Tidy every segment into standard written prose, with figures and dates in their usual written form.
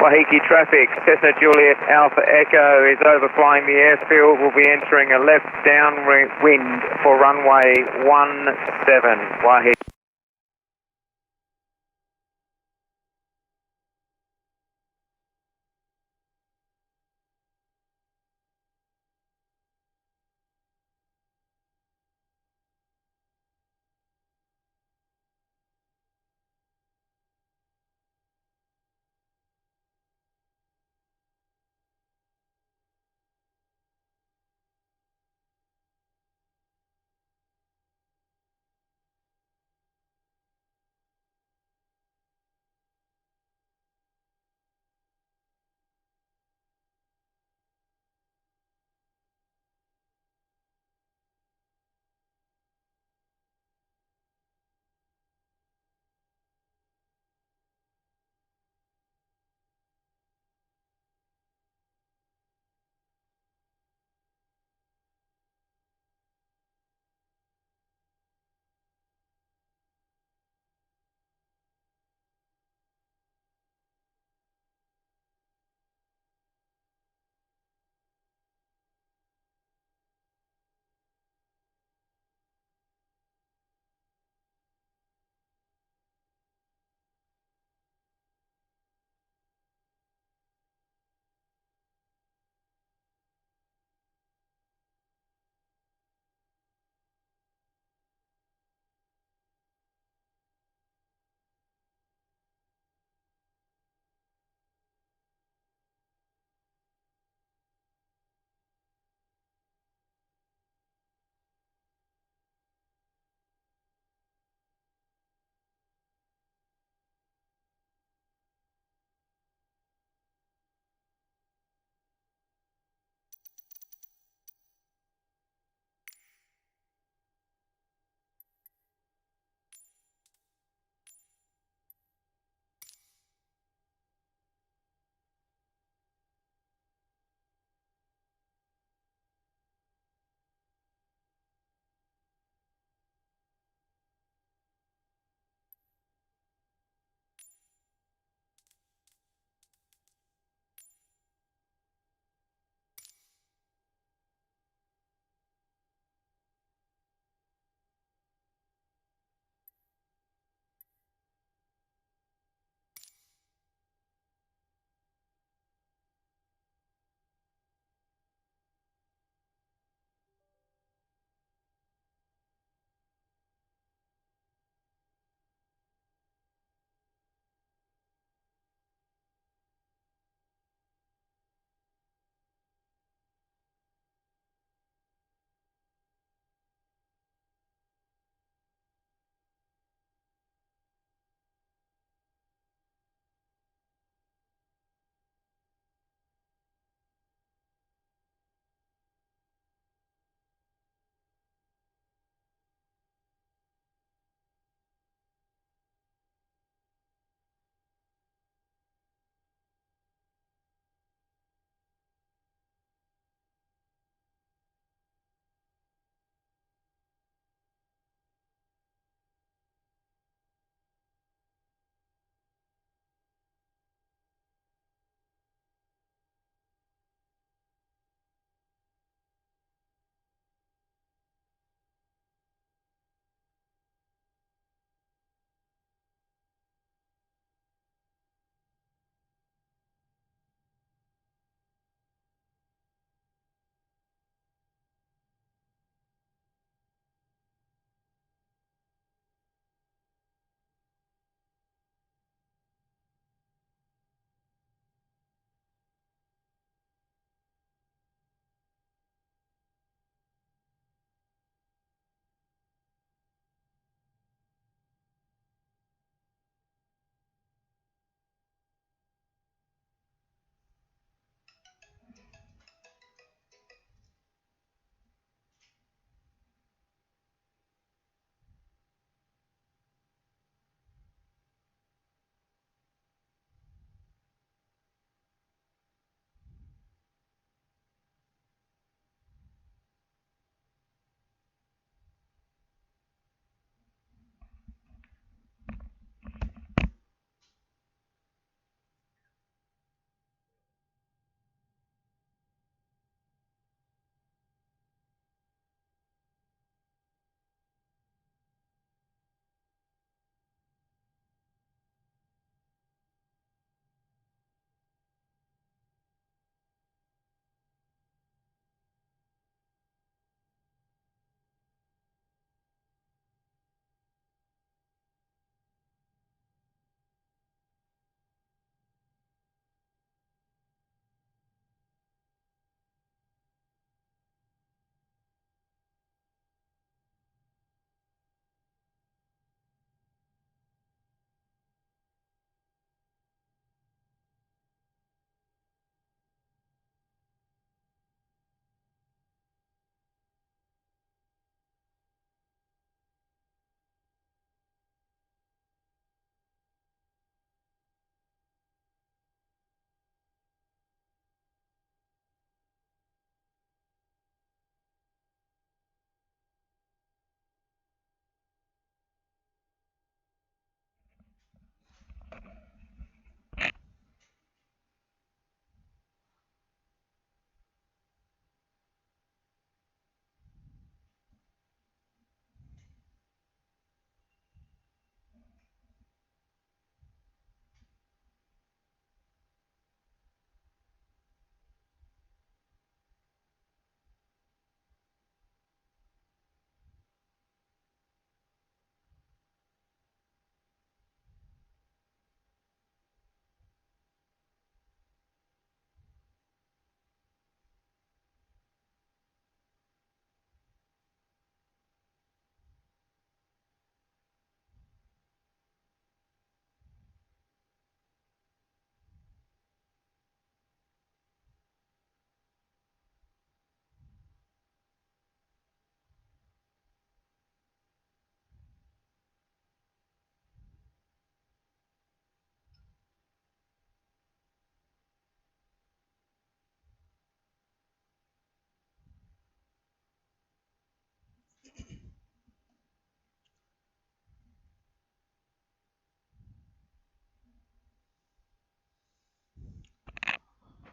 Wahiki traffic, Cessna Juliet Alpha Echo is overflying the airfield. We'll be entering a left downwind for runway 17, Wahiki.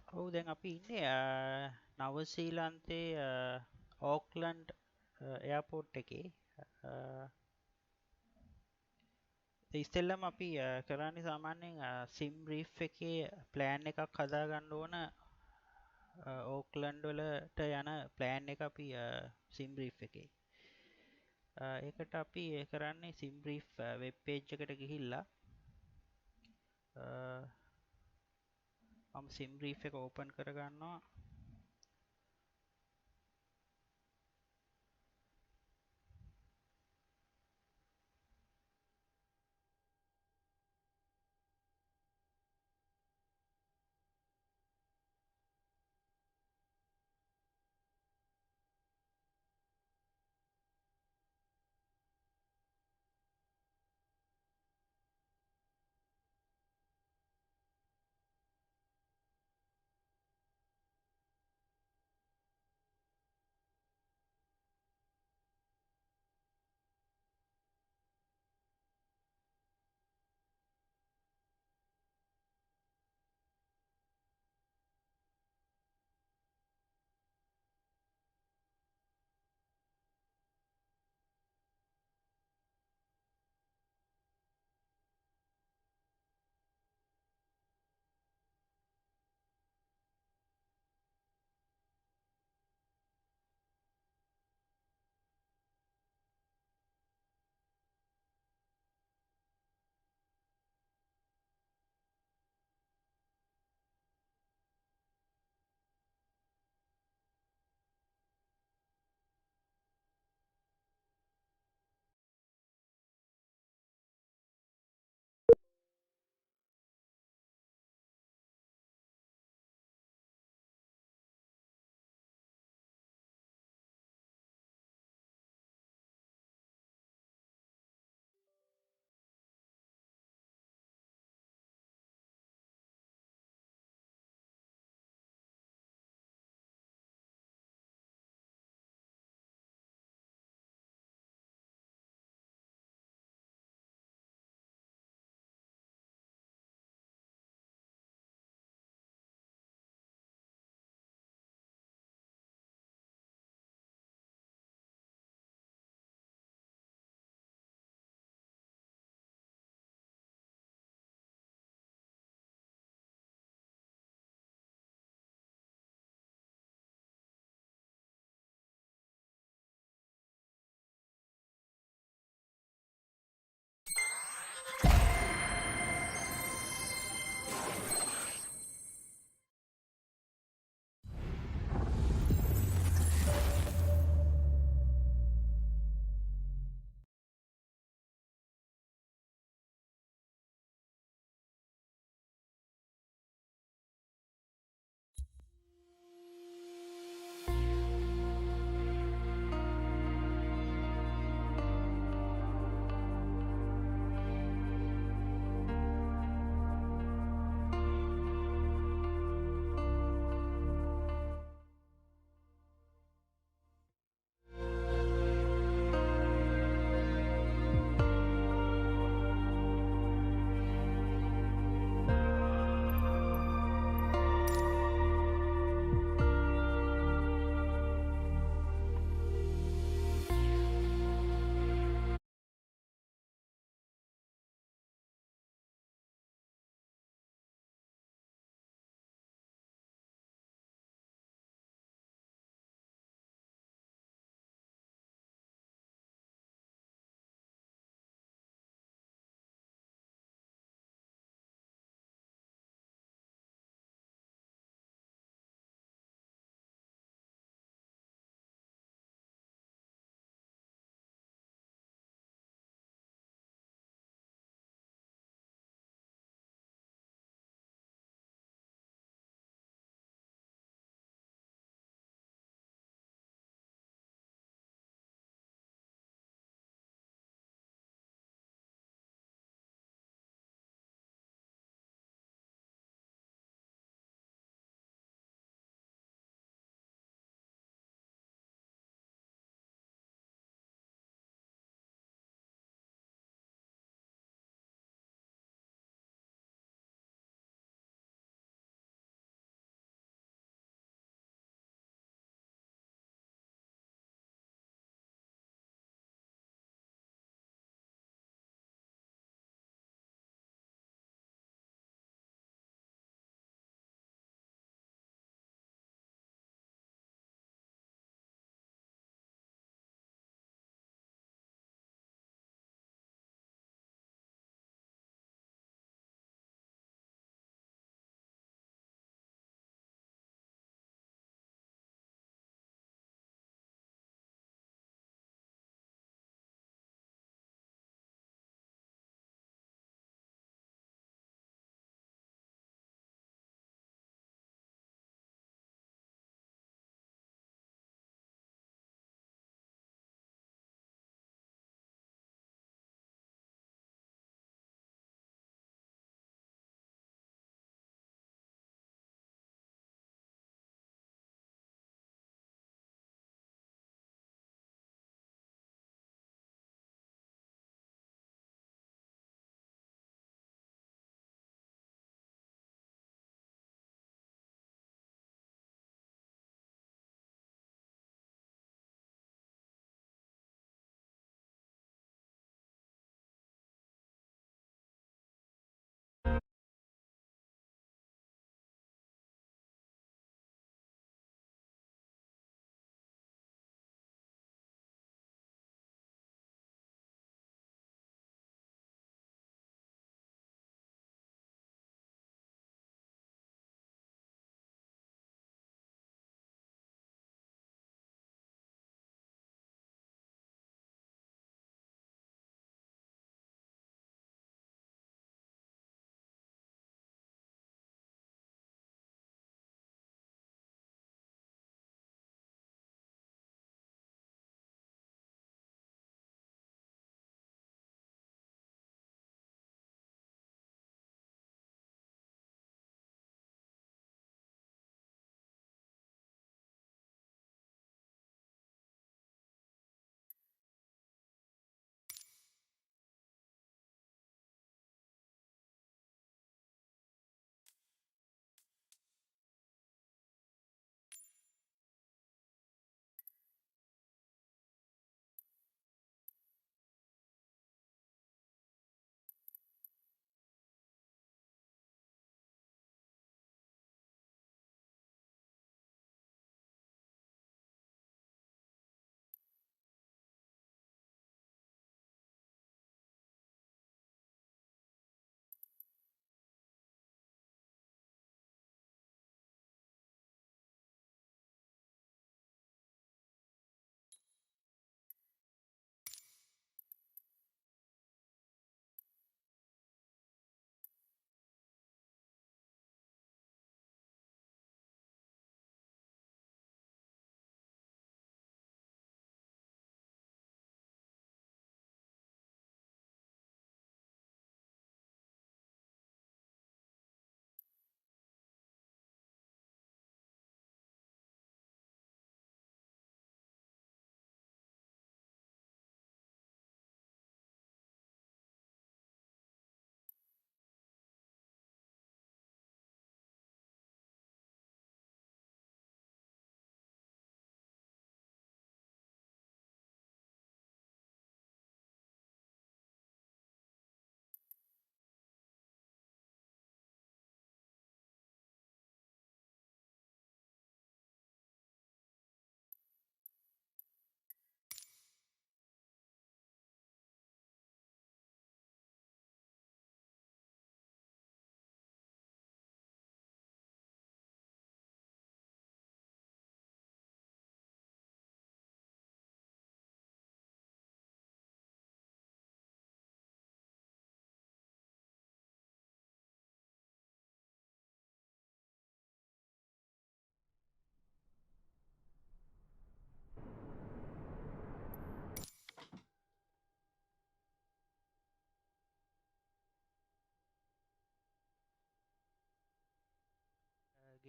ඔව් දැන් අපි ඉන්නේ නවසීලන්තේ Auckland airport එකේ ඉස්සෙල්ලම අපි කරන්නේ සාමාන්‍යයෙන් සිම් බ්‍රීෆ් එකේ ප්ලෑන් එකක් හදාගන්න ඕන ඕක්ලන්ඩ් වලට යන ප්ලෑන් එක අපි සිම් බ්‍රීෆ් එකේ ඒකට අපි කරන්නේ සිම් බ්‍රීෆ් වෙබ් පේජ් එකට ගිහිල්ලා මම සිම් බ්‍රීෆ් එක ඕපන් කරගන්නවා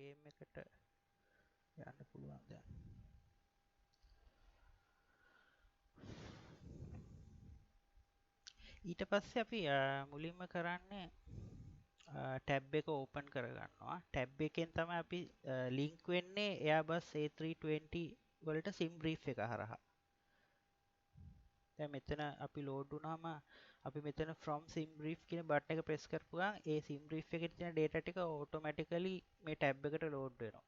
ගේම් එකට යන්න පුළුවන් දැන්. ඊට පස්සේ අපි මුලින්ම කරන්නේ ටැබ් එක ඕපන් කරගන්නවා. ටැබ් එකෙන් තමයි අපි ලින්ක් වෙන්නේ Airbus A320 වලට සිම් බ්‍රීෆ් එක හරහා. දැන් මෙතන අපි ලෝඩ් වුණාම අපි මෙතන from sim brief කියන බටන් එක ප්‍රෙස් කරපු ගමන් ඒ sim brief එකේ තියෙන data ටික automatically මේ tab එකට load වෙනවා.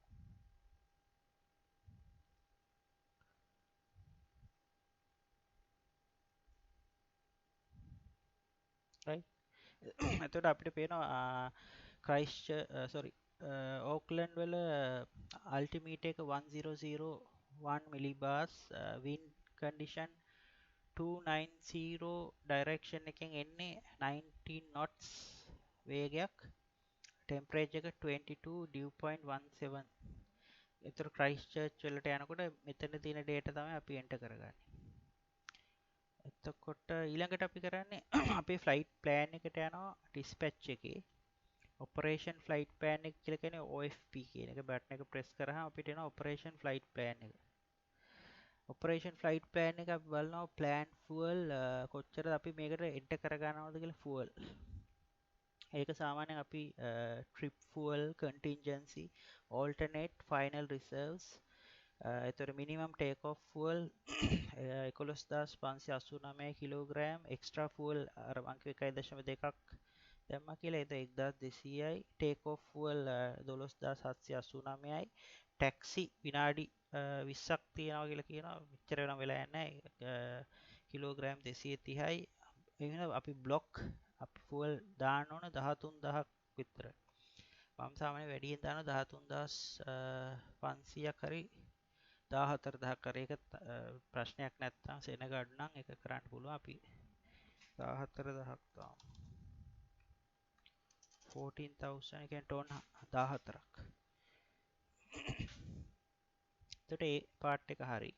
right එතකොට අපිට පේනවා Auckland වල altimeter එක 1001 millibars wind condition 290 direction එකෙන් එන්නේ 19 knots වේගයක් temperature එක 22 dew point 17. ඒතර Christchurch වලට යනකොට මෙතන තියෙන data තමයි අපි enter කරගන්නේ. එතකොට ඊළඟට අපි කරන්නේ අපේ flight plan එකට යනවා dispatch එකේ operation flight plan එක කියලා කියන්නේ OFP කියන එක බටන් එක press කරාම අපිට එනවා operation flight plan එක. operation flight plan එක අපි බලනවා plan fuel කොච්චර අපි මේකට enter කරගන්නවද කියලා fuel. ඒක සාමාන්‍යයෙන් අපි trip fuel contingency alternate final reserves එතකොට minimum takeoff fuel 11589 kilogram extra fuel අර මං කිව්ව 1.2ක් දැම්මා කියලා ඒක 1200යි takeoff fuel 12789යි taxi විනාඩි 20ක් තියනවා කියලා කියනවා මෙච්චර වෙනම වෙලා නැහැ කිලෝග්‍රෑම් 230යි එහෙනම් අපි block අපි fuel දාන්න ඕන 13000ක් විතර මම සාමාන්‍යයෙන් වැඩියෙන් දානවා 13500ක් හරි 14000ක් හරි ඒක ප්‍රශ්නයක් නැත්තම් සෙනග අඩු නම් ඒක කරන්න පුළුවන් අපි 14000ක් දාමු 14000 කියන්නේ ටෝන් 14ක් එතකොට ඒ පාර්ට් එක හරි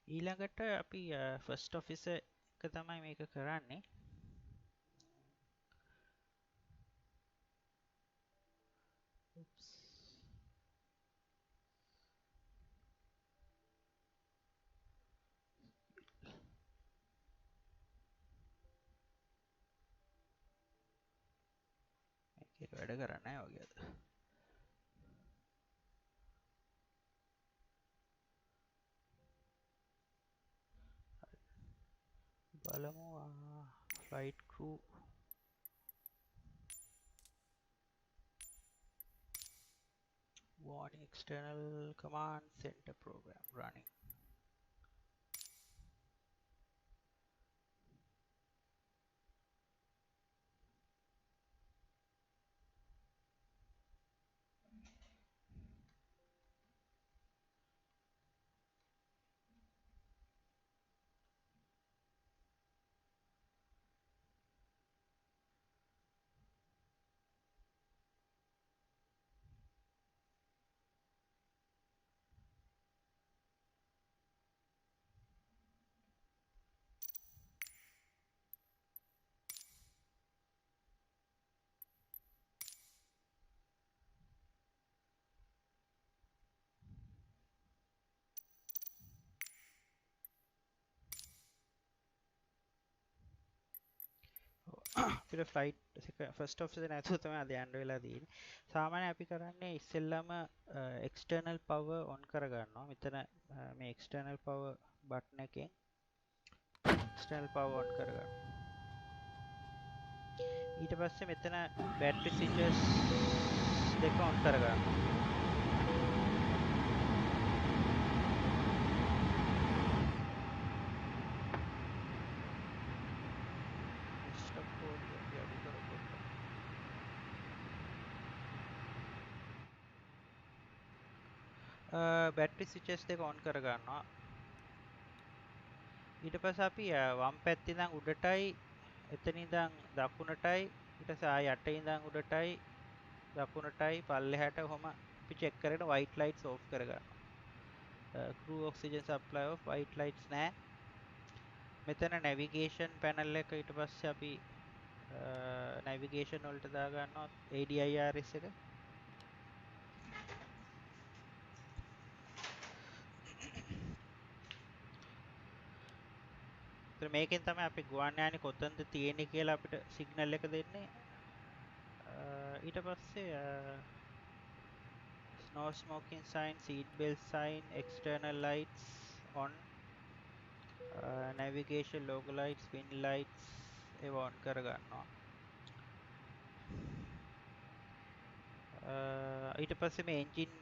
ඊළඟට අපි ෆස්ට් ඔෆිසර් එක තමයි මේක කරන්නේ මේක වැඩ කරන්නේ නැහැ වගේද බලමු flight crew warning external command center program running අපිට ෆ්ලයිට් ෆස්ට් ඔෆිසර් නැතුව තමයි අද යන්න වෙලා තියෙන්නේ. සාමාන්‍යයෙන් අපි කරන්නේ ඉස්සෙල්ලාම එක්ස්ටර්නල් පවර් ඔන් කරගන්නවා. මෙතන මේ එක්ස්ටර්නල් පවර් බටන් එකෙන් එක්ස්ටර්නල් පවර් ඔන් කරගන්නවා. ඊට පස්සේ මෙතන බැටරි ස්විචස් දෙක ඔන් කරගන්නවා. බැටරි ස්විචස් දෙක ඔන් කරගන්නවා. ඊට පස්සේ අපි වම් පැත්තේ ඉඳන් උඩටයි එතන ඉඳන් දකුණටයි ඊට පස්සේ ආය යට ඉඳන් උඩටයි දකුණටයි පල්ලෙහාට කොහම අපි චෙක් කරගෙන white lights off කරගන්නවා. crew oxygen supply off white lights නැහැ. මෙතන navigation panel එක ඊට පස්සේ අපි navigation වලට දා ගන්නවා ADIRS එක. මේකෙන් තමයි අපි ගුවන් යානේ කොතනද තියෙන්නේ කියලා අපිට සිග්නල් එක දෙන්නේ. ඊට පස්සේ no smoking sign, seat belt sign, external lights on, navigation logo lights, wind lights ඒවා on කරගන්නවා. ඊට පස්සේ මේ engine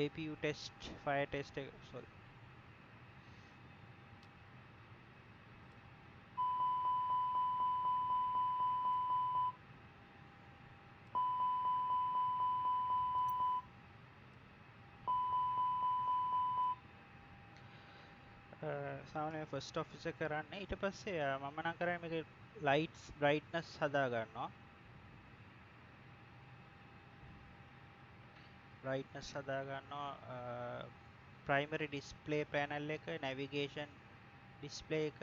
APU test, fire test එක sorry. සාමාන්‍යයෙන් ෆස්ට් ඔෆිසර් කරන්නේ. ඊට පස්සේ මම නම් කරන්නේ මේකේ lights brightness හදා ගන්නවා. brightness හදා ගන්නවා. primary display panel එක, navigation display එක.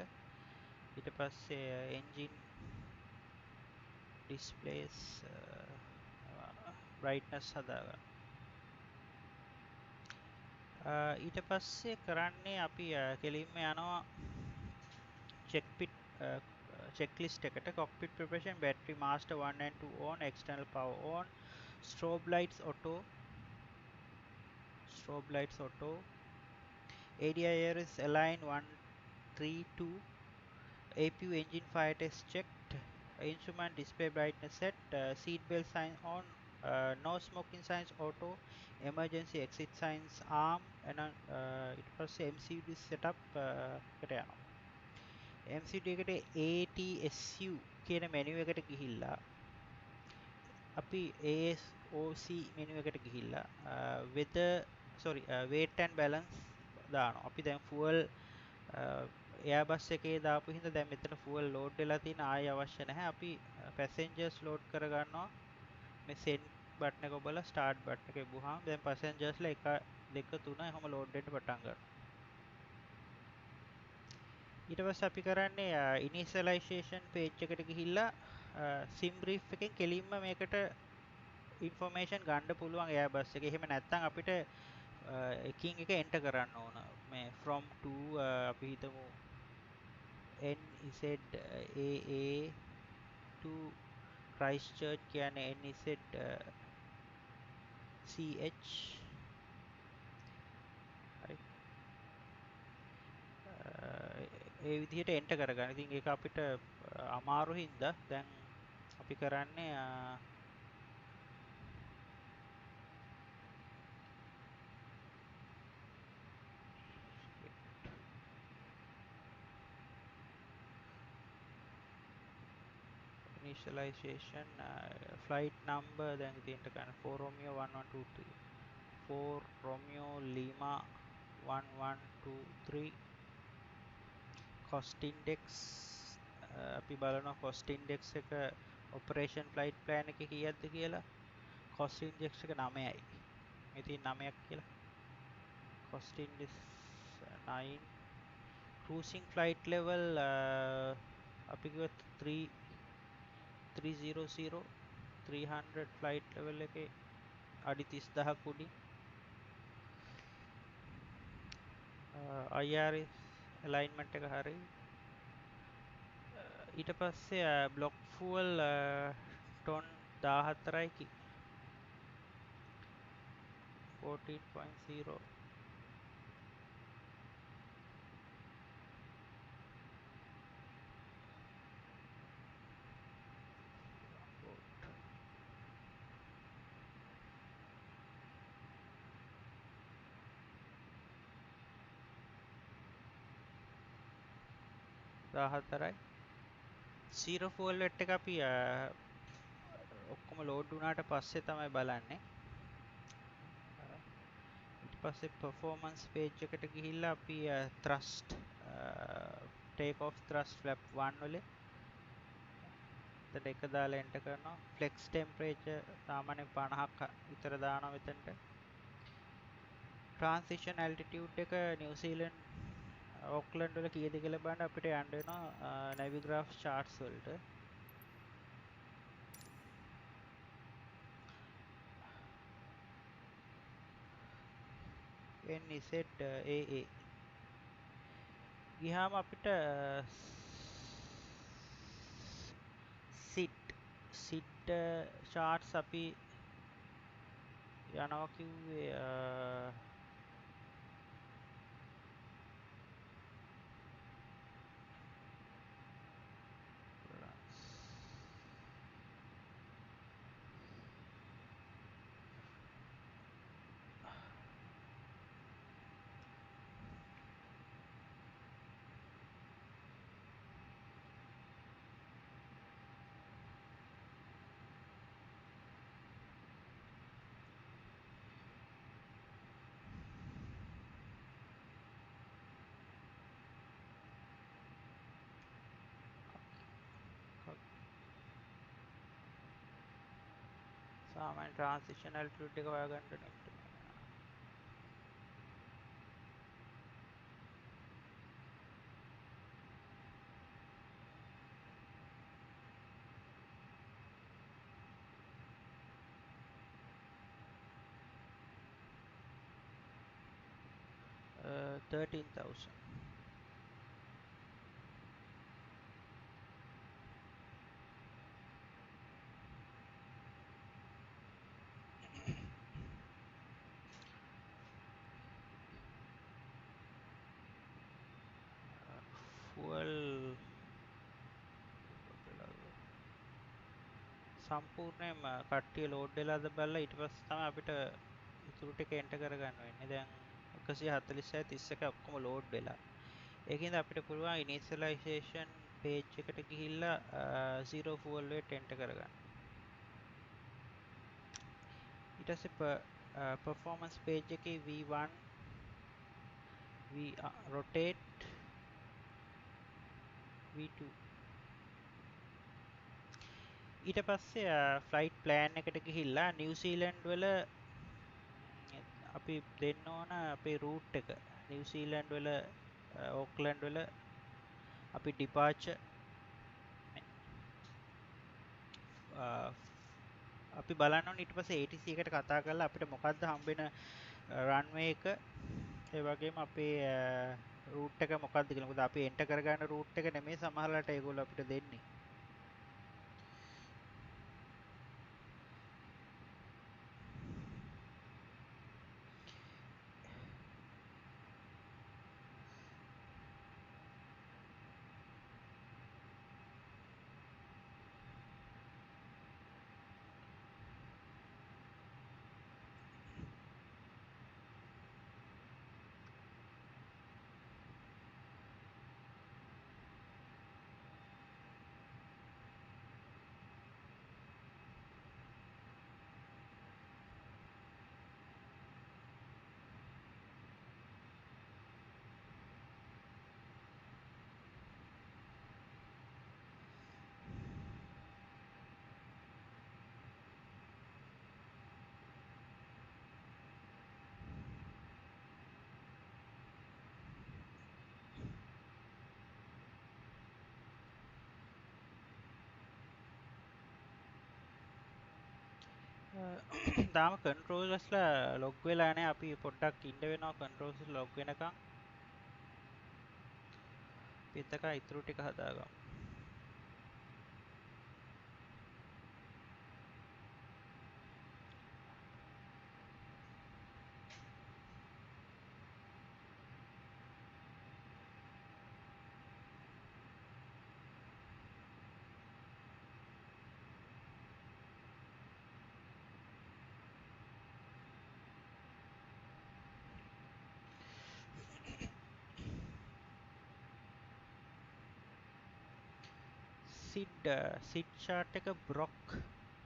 ඊට පස්සේ engine displays brightness හදා ගන්නවා. ඊට පස්සේ කරන්නේ අපි කෙලින්ම යනවා checklist එකට. cockpit preparation, battery master 1 and 2 on, external power on, strobe lights auto, ADI is aligned 132, APU engine fire test checked, instrument display brightness set, seat belt sign on, no smoking signs auto, emergency exit signs arm, and ඊට පස්සේ MCD setup එකට යනවා. MCD එකට ATSU කියන menu එකට ගිහිල්ලා අපි ASOC menu එකට ගිහිල්ලා weight and balance දානවා. අපි දැන් fuel Airbus එකේ දාපු හින්දා දැන් මෙතන fuel load වෙලා තියෙන ආයෙ අවශ්‍ය නැහැ. අපි passengers load කරගන්නවා. මේ send button එක ඔබලා start button එක එබුවාම දැන් passengers ලා 1 2 3 එහෙම load වෙන්න පටන් ගන්නවා. ඊට පස්සේ අපි කරන්නේ initialization page එකට ගිහිල්ලා sim brief එකෙන් කෙලින්ම මේකට information ගන්න පුළුවන් Airbus එකේ. එහෙම නැත්නම් අපිට එකින් එක enter කරන්න ඕන. මේ from to අපි හිතමු NZAA to Christchurch කියන්නේ NZCH. හරි. ඒ විදිහට enter කරගන්න. ඉතින් ඒක අපිට අමාරු හින්දා දැන් අපි කරන්නේ initialization flight number දැන් ඉතින් ගන්න 4 Romeo 1123 4 Romeo Lima 1123 cost index අපි බලනවා cost index එක operation flight plan එකේ කීයක්ද කියලා. cost index එක 9යි. ඉතින් 9ක් කියලා. cost index 9. cruising flight level අපි කිව්වත් 300 flight level එකේ අඩි 30000ක් උඩින්. IRS alignment එක හරි. ඊට පස්සේ block fuel ton 14යි 14.0 14යි. zero fuel weight එක අපි ඔක්කොම load වුණාට පස්සේ තමයි බලන්නේ. ඊට පස්සේ performance page එකට ගිහිල්ලා අපි thrust take off thrust flap 1 වල එතන එක දාලා enter කරනවා. flex temperature සාමාන්‍යයෙන් 50ක් විතර දානවා මෙතනට. transition altitude එක New Zealand Auckland වල කීයද කියලා බලන්න අපිට යන්න වෙනවා Navigraph charts වලට. NZAA ගියාම අපිට සිට් චාර්ට්ස් අපි යනවා කිව්වේ සාමාන්‍ය ට්‍රාන්සිෂන් ඇල්ටිටියුඩ් එක හොයාගන්න නෙට් එක 13,000 ෆුවල් සම්පූර්ණයෙන්ම කට්ටිය ලෝඩ් වෙලාද බලලා ඊට පස්සේ තමයි අපිට ඉතුරු ටික එන්ටර් කරගන්න වෙන්නේ. දැන් 146 31 ඔක්කොම ලෝඩ් වෙලා. ඒකින්ද අපිට පුළුවන් ඉනිෂියලයිසේෂන් පේජ් එකට ගිහිල්ලා 0 fuel weight එන්ටර් කරගන්න. ඊට පස්සේ performance page එකේ V1 rotate V2 ඊට පස්සේ ෆ්ලයිට් ප්ලෑන් එකට ගිහිල්ලා නිව්සීලන්ඩ් වල අපි දෙන්න ඕන අපේ රූට් එක. නිව්සීලන්ඩ් වල ඕක්ලන්ඩ් වල අපි ඩිපාර්චර් අපි බලන්න ඕනේ ඊට පස්සේ ATC එකට කතා කරලා අපිට මොකද්ද හම්බෙන රන්වේ එක ඒ වගේම අපේ රූට් එක මොකක්ද කියලා. මොකද අපි එන්ටර් කරගන්න රූට් එක නෙමෙයි සමහරවිට ඒගොල්ලෝ අපිට දෙන්නේ. තාම කන්ට්‍රෝලර්ස්ලා ලොග් වෙලා නැහැ. අපි පොඩ්ඩක් ඉන්න වෙනවා කන්ට්‍රෝලර්ස් ලොග් වෙනකන්. අපි එතක ඉතුරු ටික හදාගමු. සිඩ් chart එක බ්‍රොක්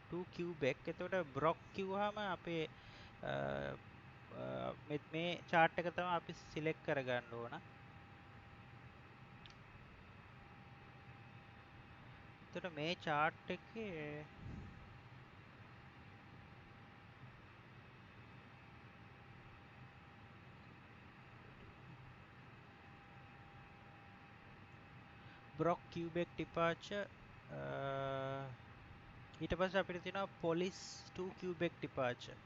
2 cubic. එතකොට බ්‍රොක් කිව්වහම අපේ මේ chart එක තමයි අපි සිලෙක්ට් කරගන්න ඕන. එතකොට මේ chart එකේ බ්‍රොක් cubic departure ඊට පස්සේ අපිට තියෙනවා police 2 cubic departure.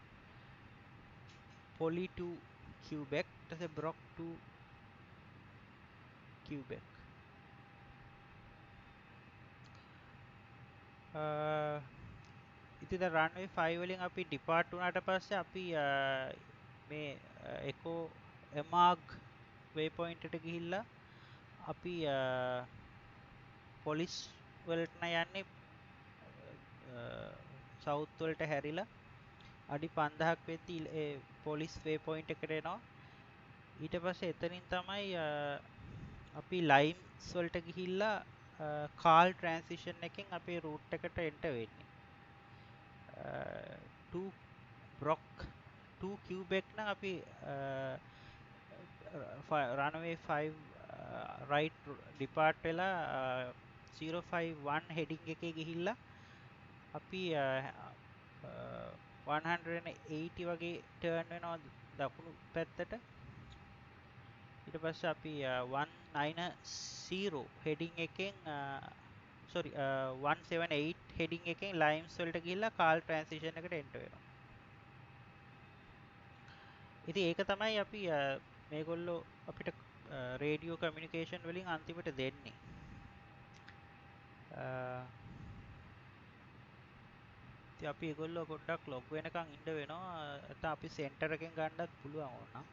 poly 2 cubic ඊට පස්සේ බ්‍රොක් 2 Quebec. ඉතින් දැන් runway 5 වලින් අපි depart වුණාට පස්සේ අපි මේ echo එමාග් waypoint එකට ගිහිල්ලා අපි පොලිස් වලට යන්නේ සවුත් වලට හැරිලා අඩි 5000ක් වෙද්දී ඒ පොලිස් waypoint එකට එනවා. ඊට පස්සේ එතනින් තමයි අපි ලයින්ස් වලට ගිහිල්ලා කාල් ට්‍රාන්සිෂන් එකෙන් අපේ රූට් එකට එන්ටර් වෙන්නේ. 2 Quebec නම් අපි runway 5 right depart වෙලා 051 heading එකේ ගිහිල්ලා අපි 180 වගේ turn වෙනවා දකුණු පැත්තට. ඊට පස්සේ අපි 190 heading එකෙන් 178 heading එකෙන් ලයින්ස් වලට ගිහිල්ලා කාල් ට්‍රාන්සිෂන් එකට එන්ටර් වෙනවා. ඉතින් ඒක තමයි අපි මේගොල්ලෝ අපිට රේඩියෝ කමියුනිකේෂන් වලින් අන්තිමට දෙන්නේ. ඉතින් අපි ඒගොල්ලෝ පොඩ්ඩක් ලොග් වෙනකන් ඉන්න වෙනවා. නැත්නම් අපි සෙන්ටර් එකෙන් ගන්නත් පුළුවන් ඕනනම්.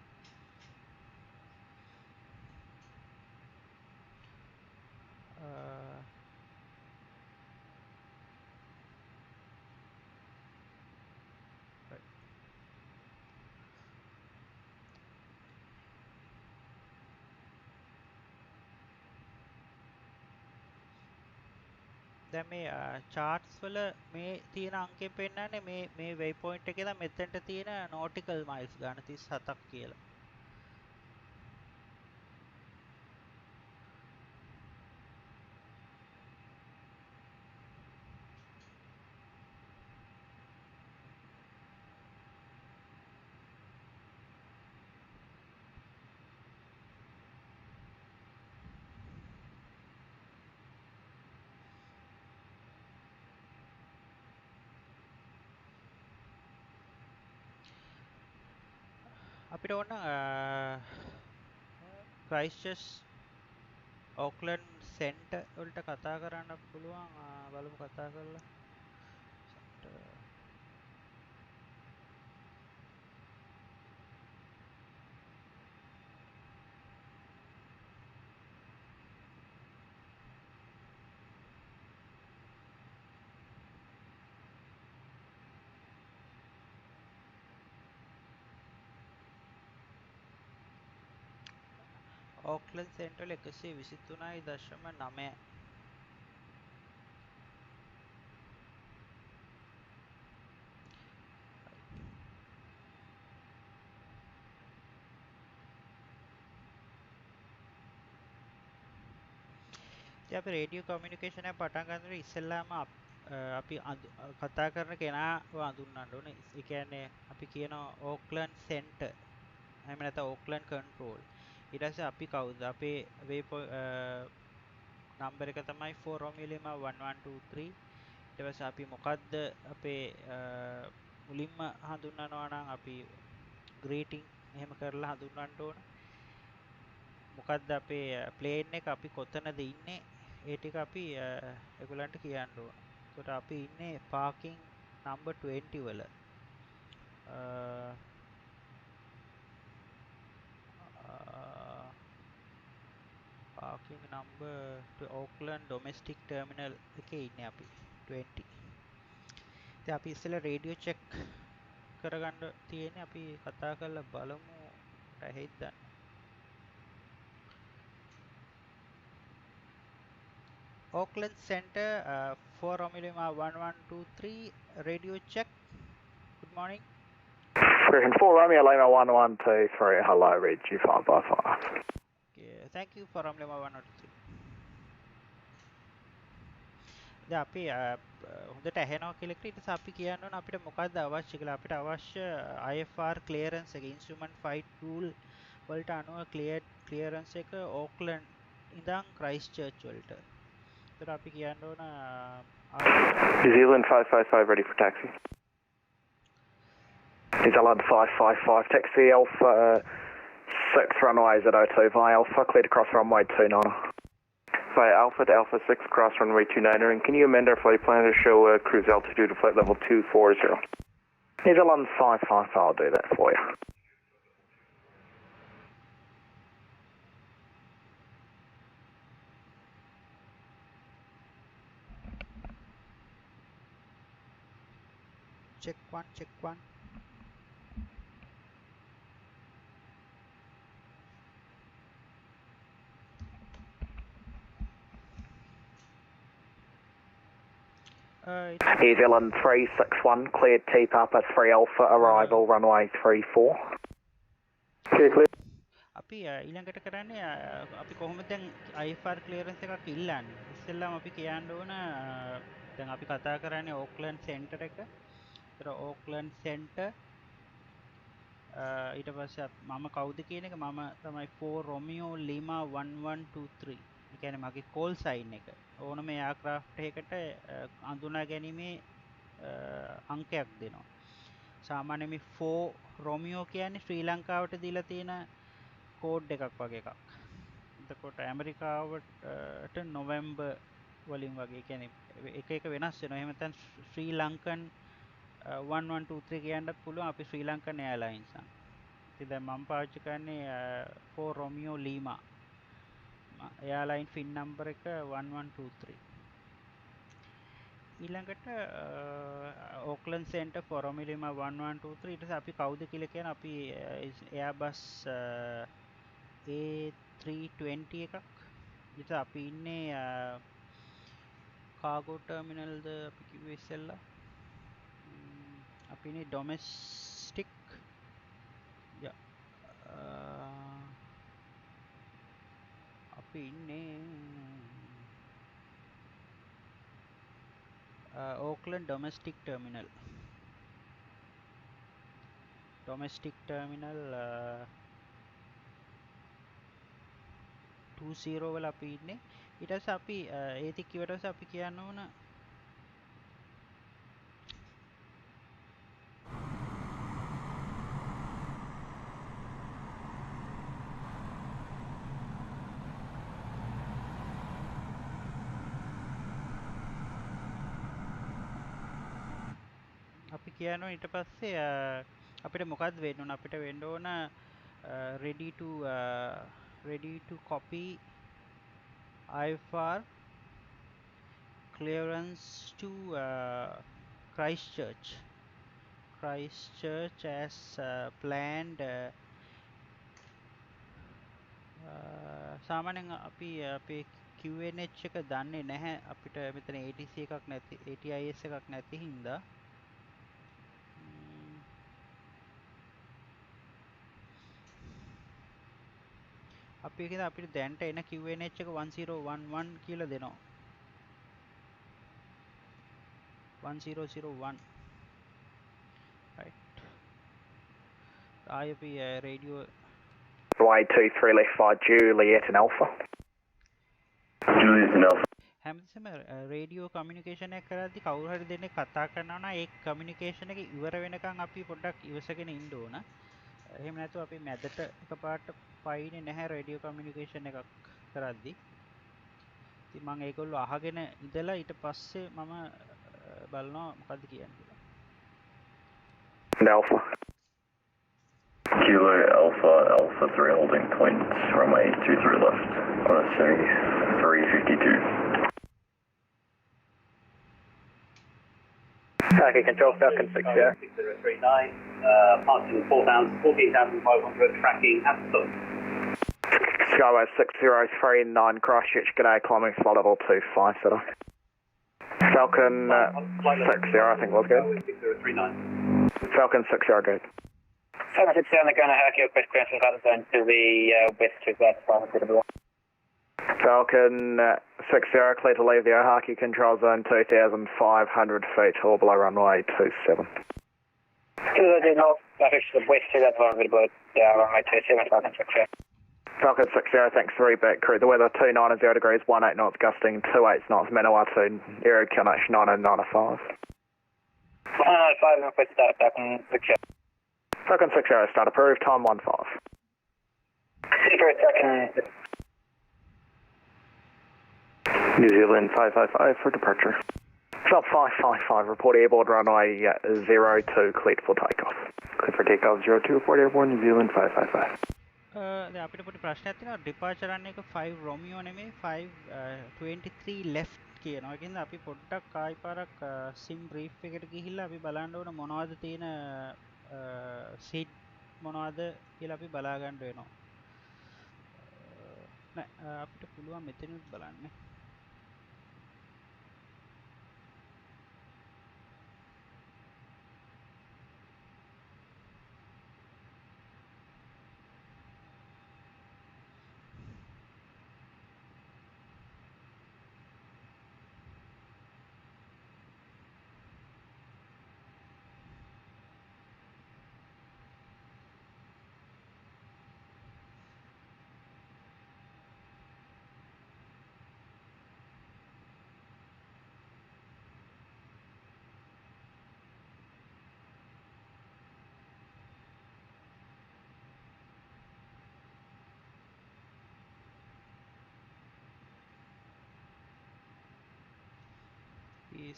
දැන් මේ charts වල මේ තියෙන අංකෙ පෙන්නන්නේ මේ waypoint එකේ ඉඳන් මෙතනට තියෙන nautical miles ගන්න 37ක් කියලා. අපිට ඕන Christchurch Auckland Centre වලට කතා කරන්න පුළුවන්. බලමු කතා කරලා. Auckland Central 123.9. ඉතින් අපි රේඩියෝ කමියුනිකේෂන් එක පටන් ගන්නකොට ඉස්සෙල්ලාම අපි කතා කරන කෙනාව අඳුන්වන්න ඕනේ. ඒ කියන්නේ අපි කියනවා Auckland Centre. එහෙම නැත්නම් Auckland Control. ඊට පස්සේ අපි කවුද? අපේ නම්බර එක තමයි 4 Romeo Lima 1123. ඊට පස්සේ අපි මොකද්ද අපේ මුලින්ම හඳුන්වනවා නම් අපි greeting එහෙම කරලා හඳුන්වන්න ඕන. මොකද්ද අපේ ප්ලේන් එක අපි කොතනද ඉන්නේ? ඒ ටික අපි ඒගොල්ලන්ට කියන්න ඕන. ඒකට අපි ඉන්නේ parking number 20 වල. parking number to Auckland domestic terminal එකේ ඉන්නේ අපි 20. ඉතින් අපි ඉස්සෙල්ලා රේඩියෝ චෙක් කරගන්න තියෙන්නේ. අපි කතා කරලා බලමු ඇහෙයිද දැන්. Auckland Centre 4 Romeo Lima 1123 radio check. Good morning. American 4 Romeo Lima 1123, hello, read you 5x5. Okay, thank you for Romeo Lima 1123. දැන් අපි හොඳට ඇහෙනවා කියලා ඊට පස්සේ අපි කියන්න ඕන අපිට මොකක්ද අවශ්‍ය කියලා. අපිට අවශ්‍ය IFR clearance එක instrument flight rule වලට අනුව clearance එක Auckland ඉඳන් Christchurch වලට. ඒතර අපි කියන්න ඕන New Zealand 555 ready for taxi. Is Alan 555 taxi Alpha 6 runway 02 via Alpha, cleared to cross runway 29. Via Alpha to Alpha 6, cross runway 29, and can you amend our flight plan to show cruise altitude of flight level 240? New Zealand 55, I'll do that for you. Check one, check one. New Zealand 361, cleared T Papa 3 Alpha, arrival runway 34. Clear, clear. අපි ඊළඟට කරන්නේ අපි කොහොමද දැන් IFR clearance එකක් ඉල්ලන්නේ ඉස්සෙල්ලාම අපි කියන්න ඕන දැන් අපි කතා කරන්නේ ඕක්ලන්ඩ් සෙන්ටර් එක. ඒතර ඕක්ලන්ඩ් සෙන්ටර් ඊට පස්සේ මම කවුද කියන එක මම තමයි 4 Romeo Lima 1123. ඒ කියන්නේ මගේ කෝල් සයින් එක. ඕනම එයාක්‍රාෆ්ට් එකකට අඳුනා ගැනීමේ අංකයක් දෙනවා. සාමාන්‍යයෙන් මේ 4 Romeo කියන්නේ ශ්‍රී ලංකාවට දීලා තියෙන කෝඩ් එකක් වගේ එකක්. එතකොට ඇමරිකාවට නොවැම්බර් වලින් වගේ කියන්නේ එක එක වෙනස් වෙනවා. එහෙම නැත්නම් ශ්‍රී ලංකන් 1123 කියන්නත් පුළුවන් අපි ශ්‍රී ලංකන් එයාර්ලයින්ස් එක. ඉතින් දැන් මම පාවිච්චි කරන්නේ 4 Romeo Lima. Airline Finn number එක 1123. ඊළඟට ඕක්ලන්ඩ් සෙන්ටර් 4 Romeo Lima 1123 ඊට පස්සේ අපි කවුද කියලා කියන අපි Airbus A320 එකක්. ඊට අපි ඉන්නේ කාගෝ ටර්මිනල්ද අපි කිව්වේ ඉස්සෙල්ලා. අපි ඉන්නේ ඩොමෙස්ටික් අපි ඉන්නේ Auckland Domestic Terminal. Domestic Terminal 20 වල අපි ඉන්නේ. ඊට පස්සේ අපි ඒති කිව්වට පස්සේ අපි කියන්න ඕන අපි කියනවා ඊට පස්සේ අපිට මොකක්ද වෙන්න ඕන අපිට වෙන්න ඕන ready to copy IFR clearance to Christchurch as planned. සාමාන්‍යයෙන් අපි අපේ QNH එක දන්නේ නැහැ අපිට මෙතන ATC එකක් නැති ATIS එකක් නැති හින්දා අපි කියන අපිට දැන්ට එන QNH එක 1011 කියලා දෙනවා 1001 right ආයෙ අපි radio Y23 left 5 Juliet and Alpha. Juliet and Alpha. හැමතිස්සෙම රේඩියෝ කමියුනිකේෂන් එක කරද්දි කවුරු හරි දෙන්නෙක් කතා කරනවා නම් ඒ කමියුනිකේෂන් එක ඉවර වෙනකන් අපි පොඩ්ඩක් ඉවසගෙන ඉන්න ඕන. එහෙම නැත්නම් අපි මැදට එකපාරට පයින්නේ නැහැ රේඩියෝ කමියුනිකේෂන් එකක් කරද්දි. ඉතින් මම ඒගොල්ලෝ අහගෙන ඉඳලා ඊට පස්සේ මම බලනවා මොකද්ද කියන්නේ කියලා. Alpha. Kilo Alpha, Alpha 3 holding point, runway 23 left, on a series 352. Okay, control Falcon 6, yeah. 6039, passing 14,500, tracking at the foot. Skyway 6039, Christchurch, g'day, climbing flight level 25, sir. Falcon 60, I think was good. 6039. Falcon 60, good. Falcon 60, they're going to Hercule, quick clearance from Falcon zone to the west to that Falcon. Falcon 60, clear to leave the Ohaki control zone 2,500 feet, or below runway 27. North, to the west to that runway 27, Falcon 60. Falcon 60, thanks, 3 back crew. The weather 29 0 degrees, 18 knots gusting, 28 knots, Manawatu, aero Kilnation 995. 995, northwest start, Falcon 60. Falcon 60, start approved, time 15. For a second. New Zealand 555 for departure. Sub 555, report airborne runway 02, cleared for takeoff. Clear for takeoff 02, report airborne, New Zealand 555. දැන් අපිට පොඩි ප්‍රශ්නයක් තියෙනවා departure රන් එක 5 රොමියෝ නෙමෙයි 523 left කියනවා. ඒ කියන්නේ අපි පොඩ්ඩක් ආයි පාරක් සිම් බ්‍රීෆ් එකට ගිහිල්ලා අපි බලන්න ඕන මොනවද තියෙන සීට් මොනවද කියලා අපි බලා ගන්න වෙනවා. නෑ අපිට පුළුවන් මෙතනත් බලන්න.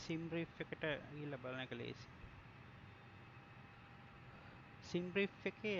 සිම් බ්‍රීෆ් එකට ගිහිල්ලා බලන එක ලේසි. සිම් බ්‍රීෆ් එකේ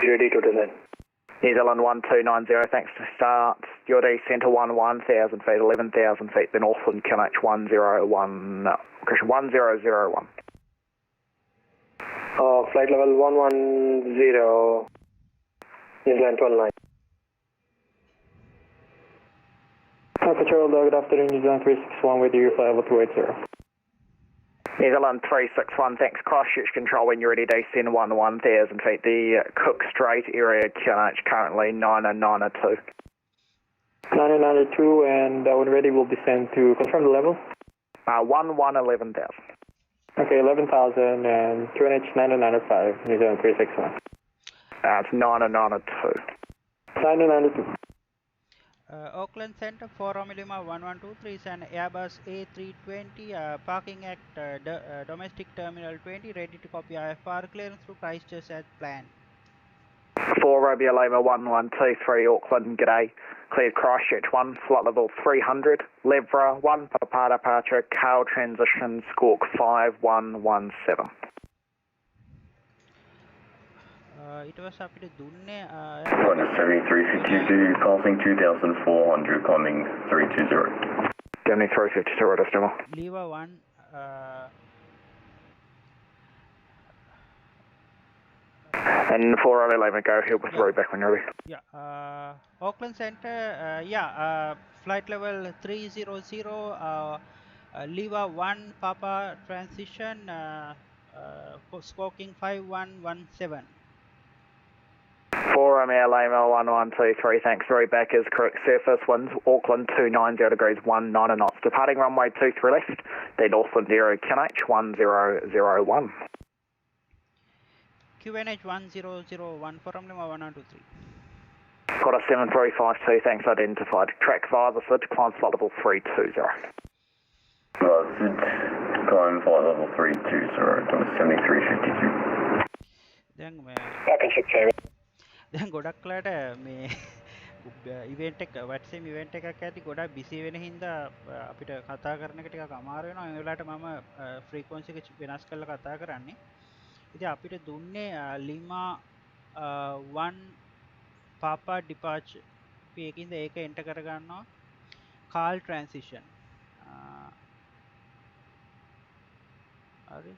Ready to descend. New Zealand 1290, thanks to start. Your descent to 1000 feet, 11,000 feet, then Auckland QNH 101, Christian 1001. Flight level 110, New Zealand 129. Patrol, good afternoon, New Zealand 361 with you, flight level 280. New Zealand 361, thanks. Christchurch Control when you're ready, descend 1000 feet. The Cook Strait area QNH currently 992. 992, and when ready, we'll descend to confirm the level. 11,000. Okay, 11,000 and QNH 995, New Zealand 361. It's 992. 992. Auckland Center 4 Romeo 1123 is an Airbus A320 parking at domestic terminal 20, ready to copy IFR clearance through Christchurch as planned. 4 Romeo Lima 1123 Auckland, g'day. Cleared Christchurch 1, flight level 300, Levra 1, Papa departure, KARRL transition, squawk 5117. It was අපිට දුන්නේ 7352 passing 2400 climbing 320. 7352 right decimal. Leva 1 And 4 Romeo Lima, go ahead with the route back when you're ready. yeah Auckland Center flight level 300 Leva 1 Papa transition squawking 5117. 4 Romeo Lima 1123, thanks. Route back is correct. Surface winds, Auckland 290 degrees 19 knots. Departing runway 23 left, then Auckland Aero QNH 1001. QNH 1001 for Lima 1123. Got a 7352, thanks. Identified. Track via the SID, climb flight level 320. SID, climb flight level 320, 7352. දැන් Back and check favorite. දැන් ගොඩක් කලට මේ event එක WhatsApp event එකක් ඇති ගොඩක් busy වෙන හින්දා අපිට කතා කරන එක ටිකක් අමාරු වෙනවා. ඒ වෙලාවට මම ෆ්‍රීකවන්සි එක වෙනස් කරලා කතා කරන්නේ. ඉතින් අපිට දුන්නේ ලිමා 1 පාපා ඩිපාර්චර් අපි ඒකින්ද ඒක එන්ටර් කර ගන්නවා කාල් ට්‍රාන්සිෂන් හරි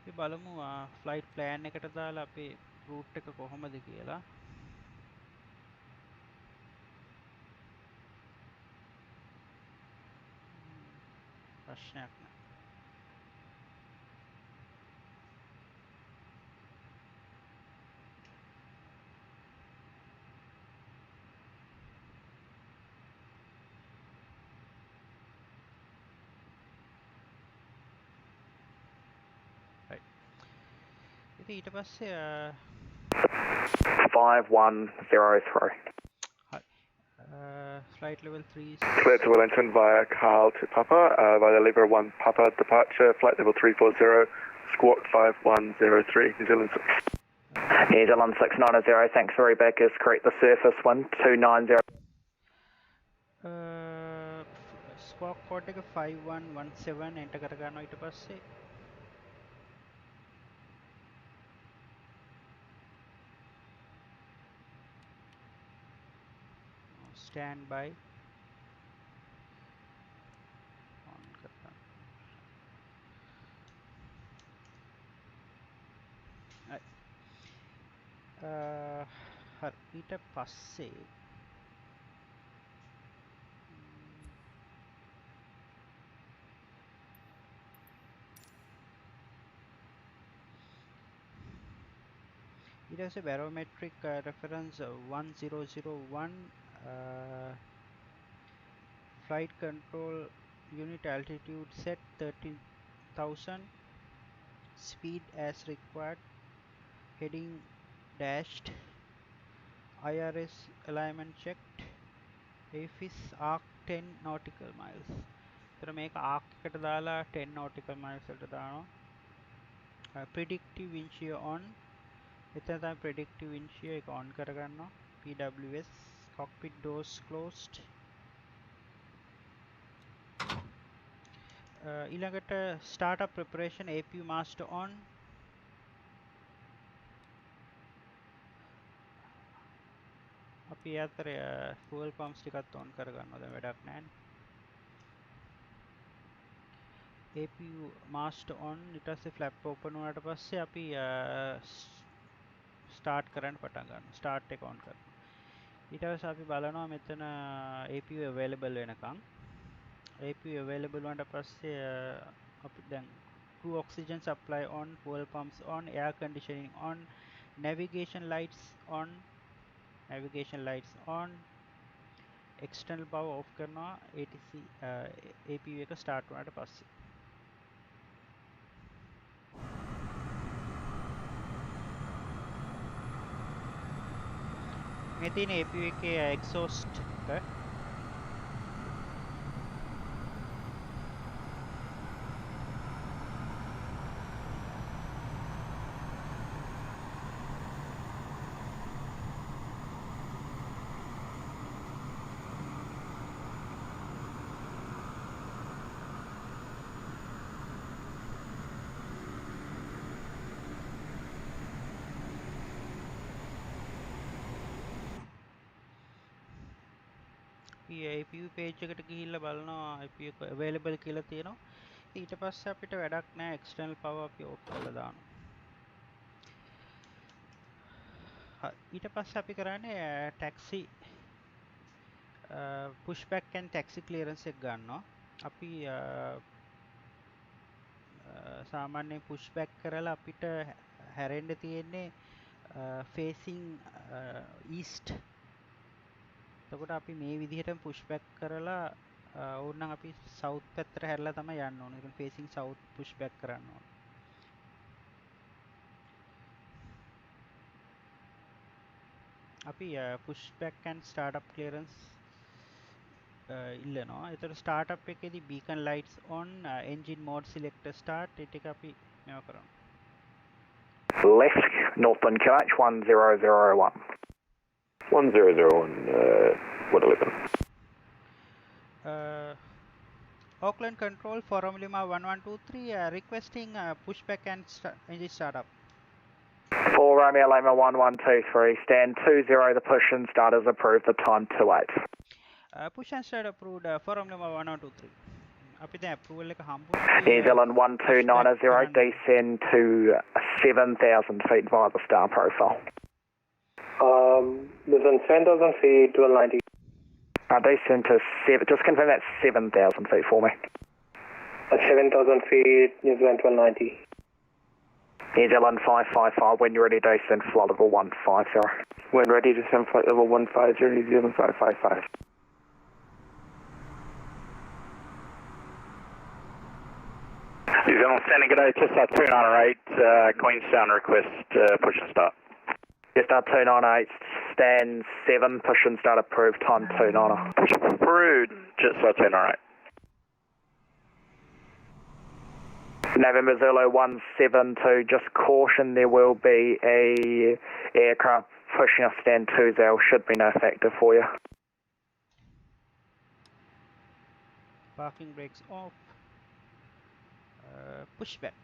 අපි බලමු ෆ්ලයිට් ප්ලෑන් එකට දාලා අපේ රූට් එක කොහොමද කියලා ප්‍රශ්නයක් නෑ ඉතින් ඊට පස්සේ 5103. Flight level 3 Clear to Wellington via KARRL to Papa, via Libra 1 Papa departure, flight level 340, squawk 5103, New Zealand 6. New Zealand 690, thanks. Route back is correct. The surface wind 290. squawk code එක 5117 enter කර ගන්නවා ඊට පස්සේ stand by on करना हर ඊට පස්සේ ඊට පස්සේ barometric reference 1001 flight control unit altitude set 30,000 speed as required heading dashed IRS alignment checked AFIS arc 10 nautical miles तर මේක arc එකට දාලා 10 nautical miles වලට දානවා predictive wind shear on එතන තමයි predictive windshield එක on කරගන්නවා. PWS cockpit doors closed. ඊළඟට startup preparation APU master on. අපි අතර fuel pumps ටිකත් on කරගන්නවා. දැන් වැඩක් නැහැ. APU master on. ඊට පස්සේ flap open වුණාට පස්සේ අපි start කරන්න පටන් ගන්නවා. start එක on කරනවා. ඊට පස්සේ අපි බලනවා මෙතන APU available වෙනකන්. APU available වුණාට පස්සේ අපි දැන් crew oxygen supply on, fuel pumps on, air conditioning on, navigation lights on, external power off කරනවා ATC APU එක start වුණාට පස්සේ. මේ තියෙන APU එකේ exhaust එක APU page එකට ගිහිල්ලා බලනවා APU එක available කියලා තියෙනවා. ඊට පස්සේ අපිට වැඩක් නැහැ external power අපි off කරලා දානවා. ඊට පස්සේ අපි කරන්නේ taxi pushback and taxi clearance එක ගන්නවා. අපි සාමාන්‍ය pushback කරලා අපිට හැරෙන්න තියෙන්නේ facing east. එතකොට අපි මේ විදිහටම pushback කරලා ඕනනම් අපි south පැත්තට හැරලා තමයි යන්න ඕනේ. ඒක facing south pushback කරන්න ඕනේ. අපි pushback and startup clearance ඉල්ලනවා. ඒතර startup එකේදී beacon lights on, engine mode selector start ඒ ටික අපි මේව කරනවා. Left, Northern QH 1001. 1001, what 11? Auckland Control, Forum Lima 1123, requesting pushback and engine startup. 4 Romeo Lima 1123, stand 20, the push and start is approved, the time 28. Push and start approved, Forum Lima 1123. අපි දැන් approval එක හම්බුනේ. New Zealand 1290, descend to 7,000 feet via the star profile. This on 7,000 feet, 1290. Descend to 7, just confirm that's 7,000 feet for me. 7,000 feet, New Zealand 1290. New Zealand 555, when you're ready, descend flight level 150. When ready, descend flight level 150, New Zealand 555. New Zealand standing good day, Chester 298, Queenstown request push and start. Chester 298, stand 7, push and start approved, time 290. Push approved, Chester 298. November Zulu 172, just caution there will be a aircraft pushing off stand 20, should be no factor for you. Parking brakes off. Pushback.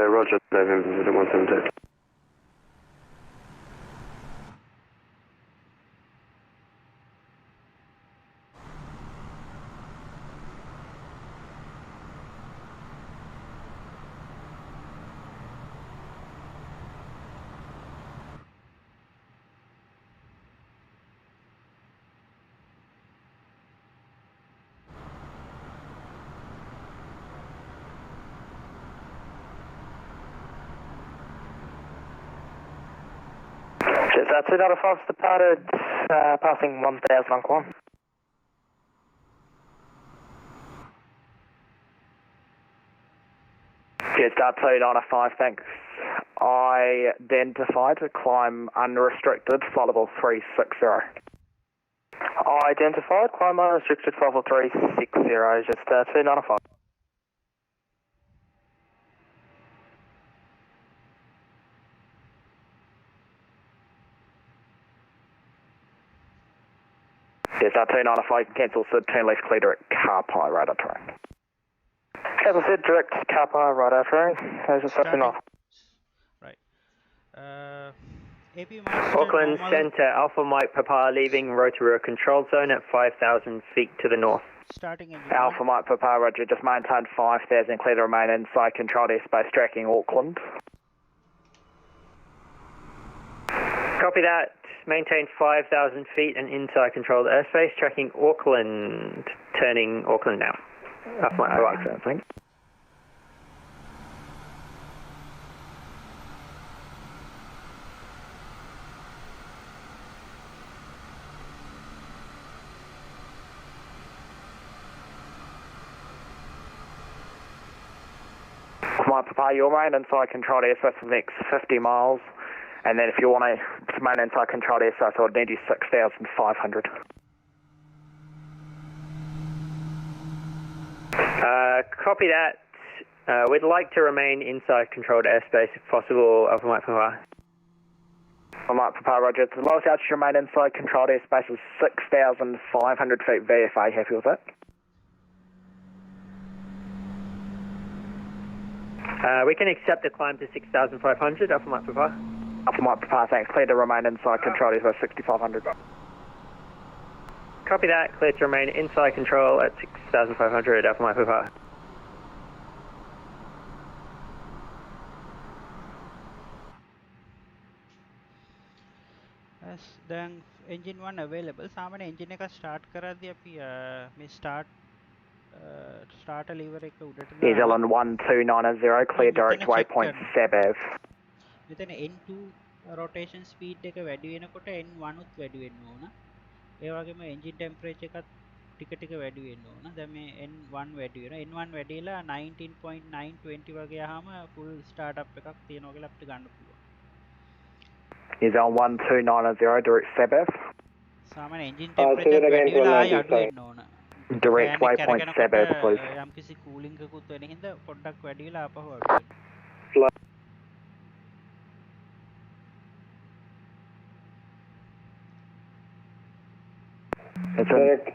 Roger, November Zulu 172. Chester 295's departed, passing 1,000 on climb. Chester 295, thanks. Identified to climb unrestricted, flight level 360. Identified, climb unrestricted, flight level 360, just 295. Delta 295, cancel Sid, turn left, clear direct, KARRL, radar track. Cancel Sid, direct, KARRL, radar track. Cancel Sid, turn off. Right. AP Master Auckland normal, Centre, Alpha Mike Papa leaving Rotorua control zone at 5,000 feet to the north. starting engine Alpha Mike Papa, roger, just maintain 5,000, clear to remain inside controlled airspace, tracking Auckland. Copy that. Maintain 5,000 feet and inside controlled airspace, tracking Auckland, turning Auckland now. Alpha Mike I like that, thanks. Mike Papa, you'll remain inside controlled airspace for the next 50 miles. And then if you want to remain inside controlled airspace, I would need you 6,500. Copy that. We'd like to remain inside controlled airspace if possible, Alpha Mike Papa. Alpha Mike Papa, roger. The lowest altitude remain inside controlled airspace is 6,500 feet VFA. Happy with it? We can accept the climb to 6,500, Alpha Mike Papa. Alpha Mike Papa, thanks. Clear to remain inside controlled airspace 6,500. Copy that. Clear to remain inside control at 6,500, Alpha Mike Papa. yes, then engine 1 available. සාමාන්‍ය engine එක start කරද්දී අපි මේ starter lever එක උඩට New Zealand 1290, clear direct waypoint Sabav. මෙතන N2 rotation speed එක වැඩි වෙනකොට N1 උත් වැඩි වෙන්න ඕන. ඒ වගේම engine temperature එකත් ටික ටික වැඩි වෙන්න ඕන. දැන් මේ N1 වැඩි වෙනවා. N1 වැඩිලා 19.920 වගේ ආවම full startup එකක් තියෙනවා කියලා අපිට ගන්න පුළුවන්. New Zealand 1290, direct Sabav. සාමාන්‍ය engine temperature වැඩි වෙලා ආයෙ අඩු වෙන්න ඕන. Direct waypoint Sabav, please. යම්කිසි cooling එකකුත් වෙන හින්දා පොඩ්ඩක් වැඩි වෙලා ආපහු අඩු වෙනවා. Direct,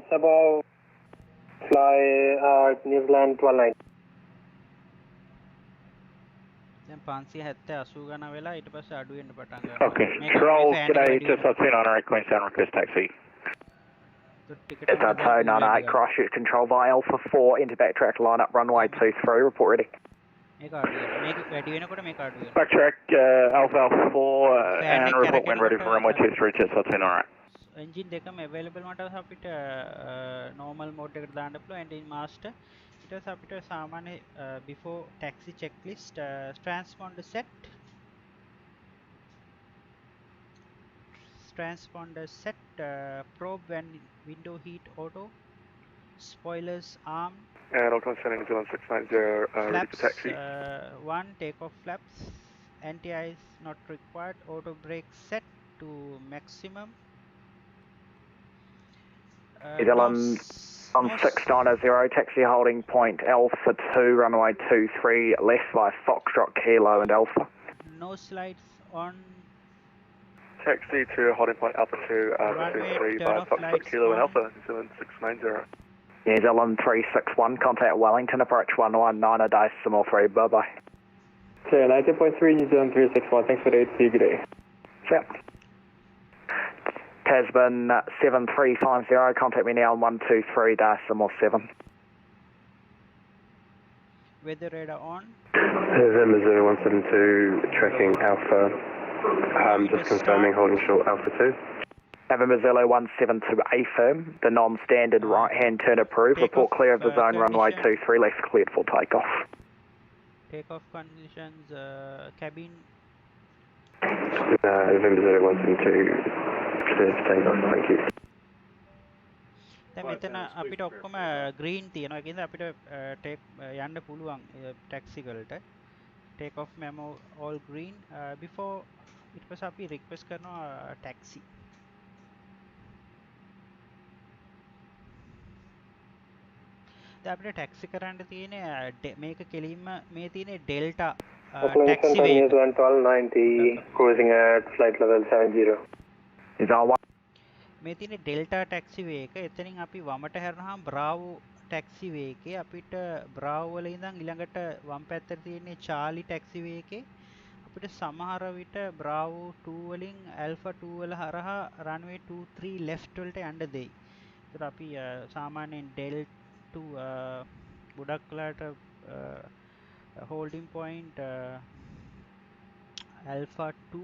Sabah, fly New Zealand 1290. දැන් 570 ගණන් වෙලා ඊට පස්සේ අඩු වෙන්න පටන් ගන්නවා. Okay, control, g'day, just outside on right, Queenstown, request taxi. It's our 298, Christchurch Control by Alpha 4, into backtrack lineup, runway 23, report ready. මේක අඩු වෙනවා. මේක වැඩි වෙනකොට මේක අඩු වෙනවා. Backtrack, Alpha 4, and report when ready for runway 23, just outside on right. engine දෙකම available මට අපිට normal mode එකට දාන්න පුළුවන් engine master ඊට පස්සේ අපිට සාමාන්‍ය before taxi checklist transponder set probe when window heat auto spoilers arm And Auckland Centre, New Zealand 690, ready for taxi. 1 takeoff flaps anti-ice not required auto brake set to maximum New Zealand 1690, taxi holding point Alpha 2, runway 23, left by Foxtrot, Kilo and Alpha. No slides on Taxi to holding point Alpha 2, 23 by Foxtrot, Kilo and Alpha, New Zealand 690. New Zealand 361, contact Wellington, approach 119 a decimal 3, bye-bye. 90.3, New Zealand 361, thanks for the ATC, good day. Yep. Tasman 7350, contact me now on 123 decimal 7. weather radar on November 0172, tracking Alpha, just confirming holding short Alpha 2. November 0172, affirm, the non-standard right-hand turn approved, report clear of the zone, runway 23, left cleared for takeoff. takeoff conditions cabin November 0172, clear for takeoff, thank you. දැන් මෙතන අපිට ඔක්කොම green තියෙනවා. ඒ කියන්නේ අපිට යන්න පුළුවන් taxi වලට take off memo all green before ඊට පස්සේ අපි request කරනවා taxi දැන් අපිට taxi කරන්න තියෙන්නේ මේක කෙලින්ම මේ තියෙන්නේ delta taxi way New Zealand 1290, cruising at flight level 70. Is our one මේ තියෙන්නේ ඩෙල්ටා ටැක්සිවේ එක. එතනින් අපි වමට හැරෙනහම බ්‍රාවෝ ටැක්සිවේ එකේ අපිට බ්‍රාවෝ වල ඉඳන් ඊළඟට වම් පැත්තට තියෙන්නේ චාලි ටැක්සිවේ එකේ අපිට සමහර විට බ්‍රාවෝ 2 වලින් ඇල්ෆා 2 වල හරහා රන්වේ 23 left වලට යන්න දෙයි. ඒතර අපි සාමාන්‍යයෙන් ඩෙල් 2 ගොඩක් වෙලාට holding point alpha 2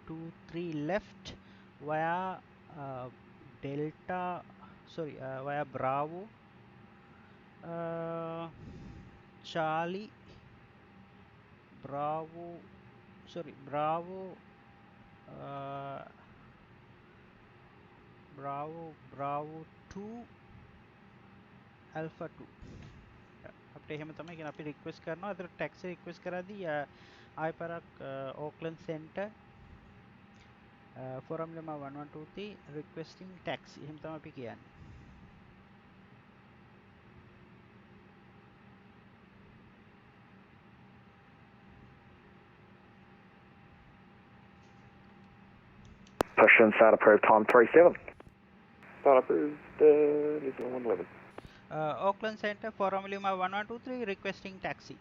23 left via delta via bravo charlie bravo bravo 2 alpha 2 අපිට එහෙම තමයි කියන අපි රික්වෙස්ට් කරනවා. ඒතර ටැක්සි රික්වෙස්ට් කරද්දී ආයෙ පාරක් Auckland centre forum lemma 1123 requesting taxi එහෙම තමයි අපි කියන්නේ. Push and start approved time 37. Start approved, New Zealand 111. Auckland Centre, Forum Lima 1123, requesting taxi.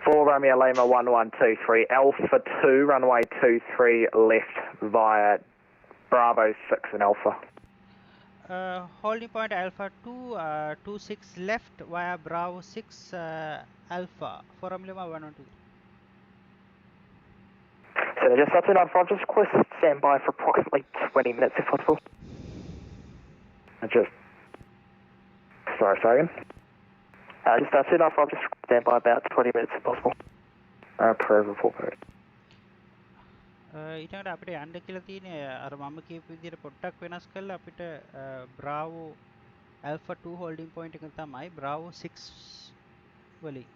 4 Romeo Lima 1123, Alpha 2, runway 23 left via Bravo 6 and Alpha. Holding point Alpha 2, 26 left via Bravo 6 Alpha, Forum Lima 1123. So just up to 95, just request stand by for approximately 20 minutes if possible. Sorry, again. Just up to 95, just stand by about 20 minutes if possible. Approve report period. ඊට අපිට යන්න කියලා තියෙන්නේ අර මම කියපු විදිහට පොඩ්ඩක් වෙනස් කරලා අපිට Bravo Alpha 2 holding point එක තමයි Bravo 6 වලින්.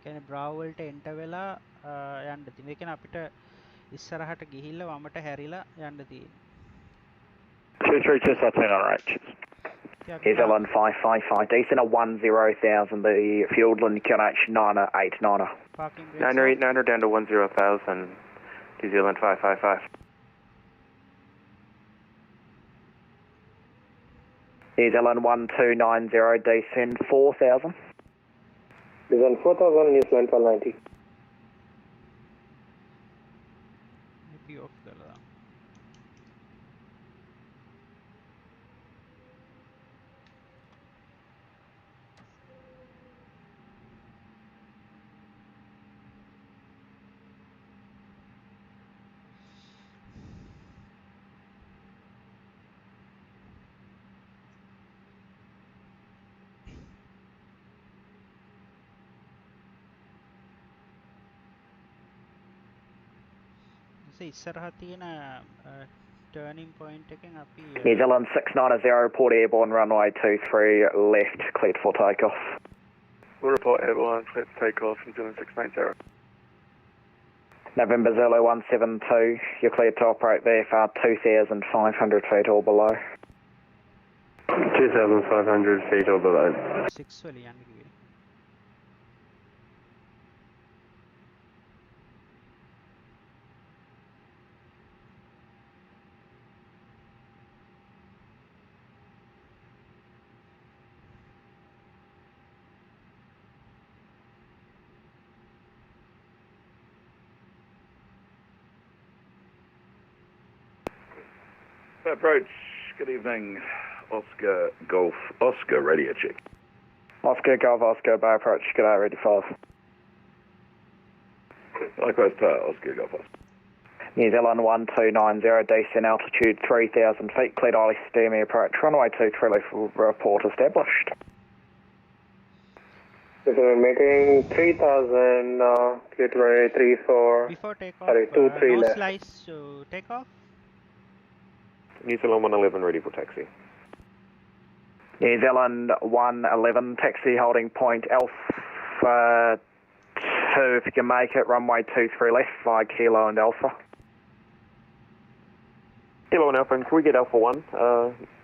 කියන්නේ Bravo වලට enter වෙලා යන්න තියෙනවා. ඒ කියන්නේ අපිට ඉස්සරහට ගිහිල්ලා වමට හැරිලා යන්න තියෙනවා. 23 just up 10 on right. Here's L1 555, decent at 10,000, the Fieldland QNH 989er. Parking 989er down to 10,000, New Zealand 555. Here's L1 1290, descend 4,000. Descend 4,000, New Zealand 1290. maybe off කරලා. ඉස්සරහා තියෙන turning point එකෙන් අපි New Zealand 690, report airborne, runway 23 left, cleared for takeoff. We'll report airborne, cleared for takeoff, New Zealand 690. November Zulu 172, you're cleared to operate VFR 2,500 feet or below. 2,500 feet or below. 6 වල යන්න කිව්වේ. Approach, good evening, Oscar Golf, Oscar radio check. Oscar Golf, Oscar Bay approach, g'day, ready 5. Likewise to Oscar Golf, Oscar. New Zealand 1290, descent altitude 3,000 feet, cleared highly steamy approach, runway 23 left, report established. Making 3,000, clear to runway 34. Before takeoff, Sorry, 23 no left. slice takeoff. New Zealand 111 ready for taxi. New Zealand 111, taxi holding point Alpha 2, if you can make it, runway 23 left, via Kilo and Alpha. Kilo and Alpha, and can we get Alpha 1,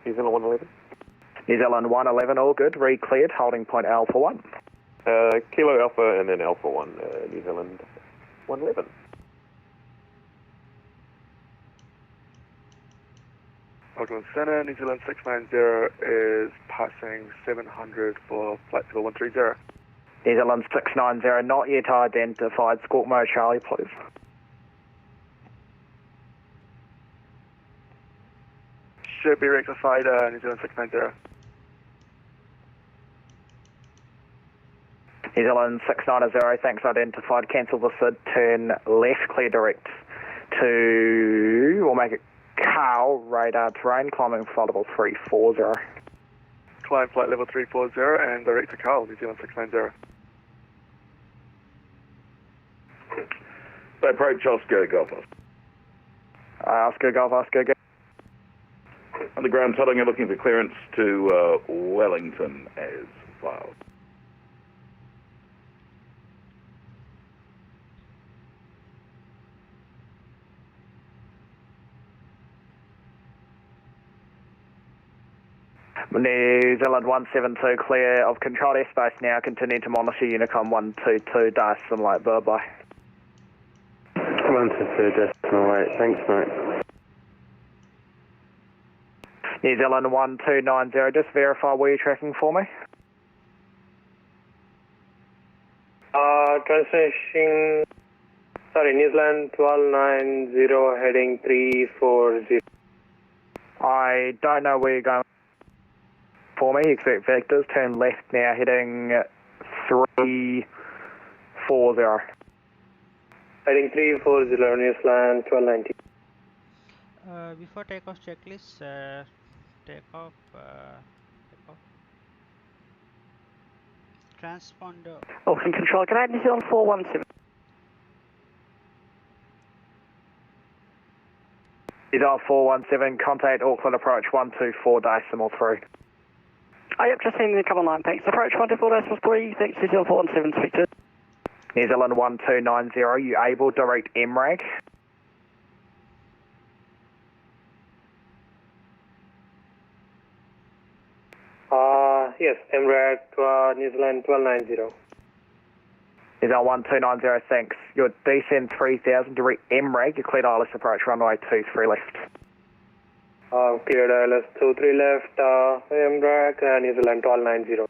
New Zealand 111? New Zealand 111, all good, re-cleared, holding point Alpha 1. Kilo Alpha and then Alpha 1, New Zealand 111. Auckland Centre, New Zealand 690 is passing 700 for flight level 130. New Zealand 690, not yet identified. Squawk mode Charlie, please. Should be rectified, New Zealand 690. New Zealand 690, thanks identified. Cancel the SID, turn left, clear direct to, we'll make it KARRL, radar terrain, climbing flight level 340. Climb flight level 340 and direct to KARRL, New Zealand 690. So approach Oscar Golf. Oscar Golf, Oscar Golf. Underground tunneling, you're looking for clearance to Wellington as filed. New Zealand 172, clear of controlled airspace now, continue to monitor Unicom 122, decimal 8, bye-bye. 122, decimal 8, thanks mate. New Zealand 1290, just verify where you're tracking for me. Transmission, sorry, New Zealand 1290 heading 340. I don't know where you're going for me, expect vectors, turn left now, heading 340. Heading 340, New Zealand 1290. Before takeoff checklist, takeoff, transponder. Auckland Control, can I have New Zealand 417? New Zealand 417, contact Auckland Approach 124, decimal 3. Oh, yep, just sending the cover line, thanks. Approach 124, decimal 3, thanks, New Zealand 417, speak to. New Zealand 1290, you able direct MRAG? Yes, MRAG New Zealand 1290. New Zealand 1290, thanks. Your descend 3000, direct MRAG, you cleared ILS approach runway 23 left. Cleared ILS 23 left, MRAG New Zealand 1290.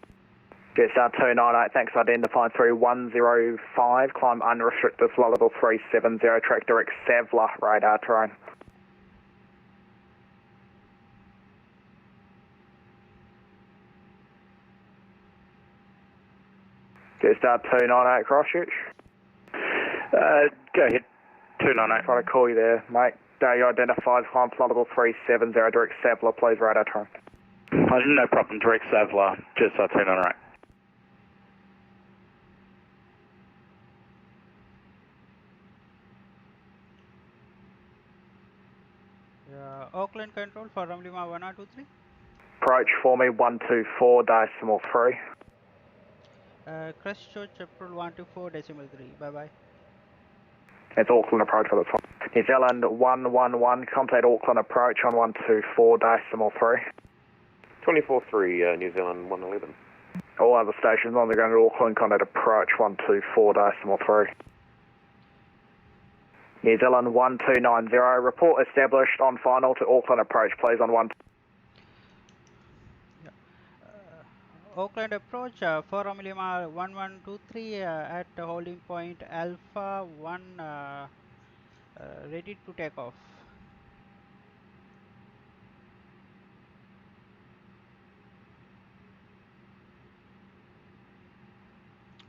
Jetstar 298, thanks. Identifying through 105, climb unrestricted flight level 370, track direct Savla, radar terrain. Jetstar 298, Christchurch. Go ahead, 298. Trying to call you there, mate. You identified, climb flight level 370, direct Savla, please, radar terrain. No problem, direct Savla, Jetstar 298. Auckland Control for Lima 1023. Approach for me 124, decimal 3. Christchurch April 124, decimal 3. Bye bye. It's Auckland Approach for the top. New Zealand 111, contact Auckland Approach on 124, decimal 3. 24-3, New Zealand 111. All other stations on the ground at Auckland, contact Approach 124, decimal 3. New Zealand 1290, report established on final to Auckland Approach, please, on 1. Auckland Approach for Lima 1123 at holding point Alpha 1, ready to take off.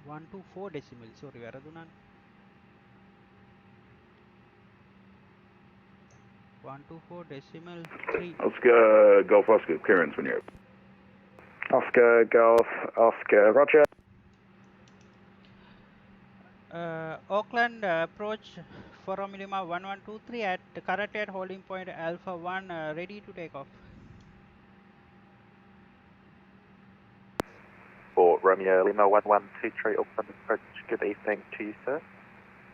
One to 4 decimal. Sorry, Varadunan. 124 decimal 3. Oscar Golf Oscar, clearance when you're open. Oscar Golf Oscar, roger. Auckland Approach for Lima 1123 at currently at holding point Alpha 1, ready to take off. For Romeo Lima 1123 Auckland Approach, good evening to you, sir.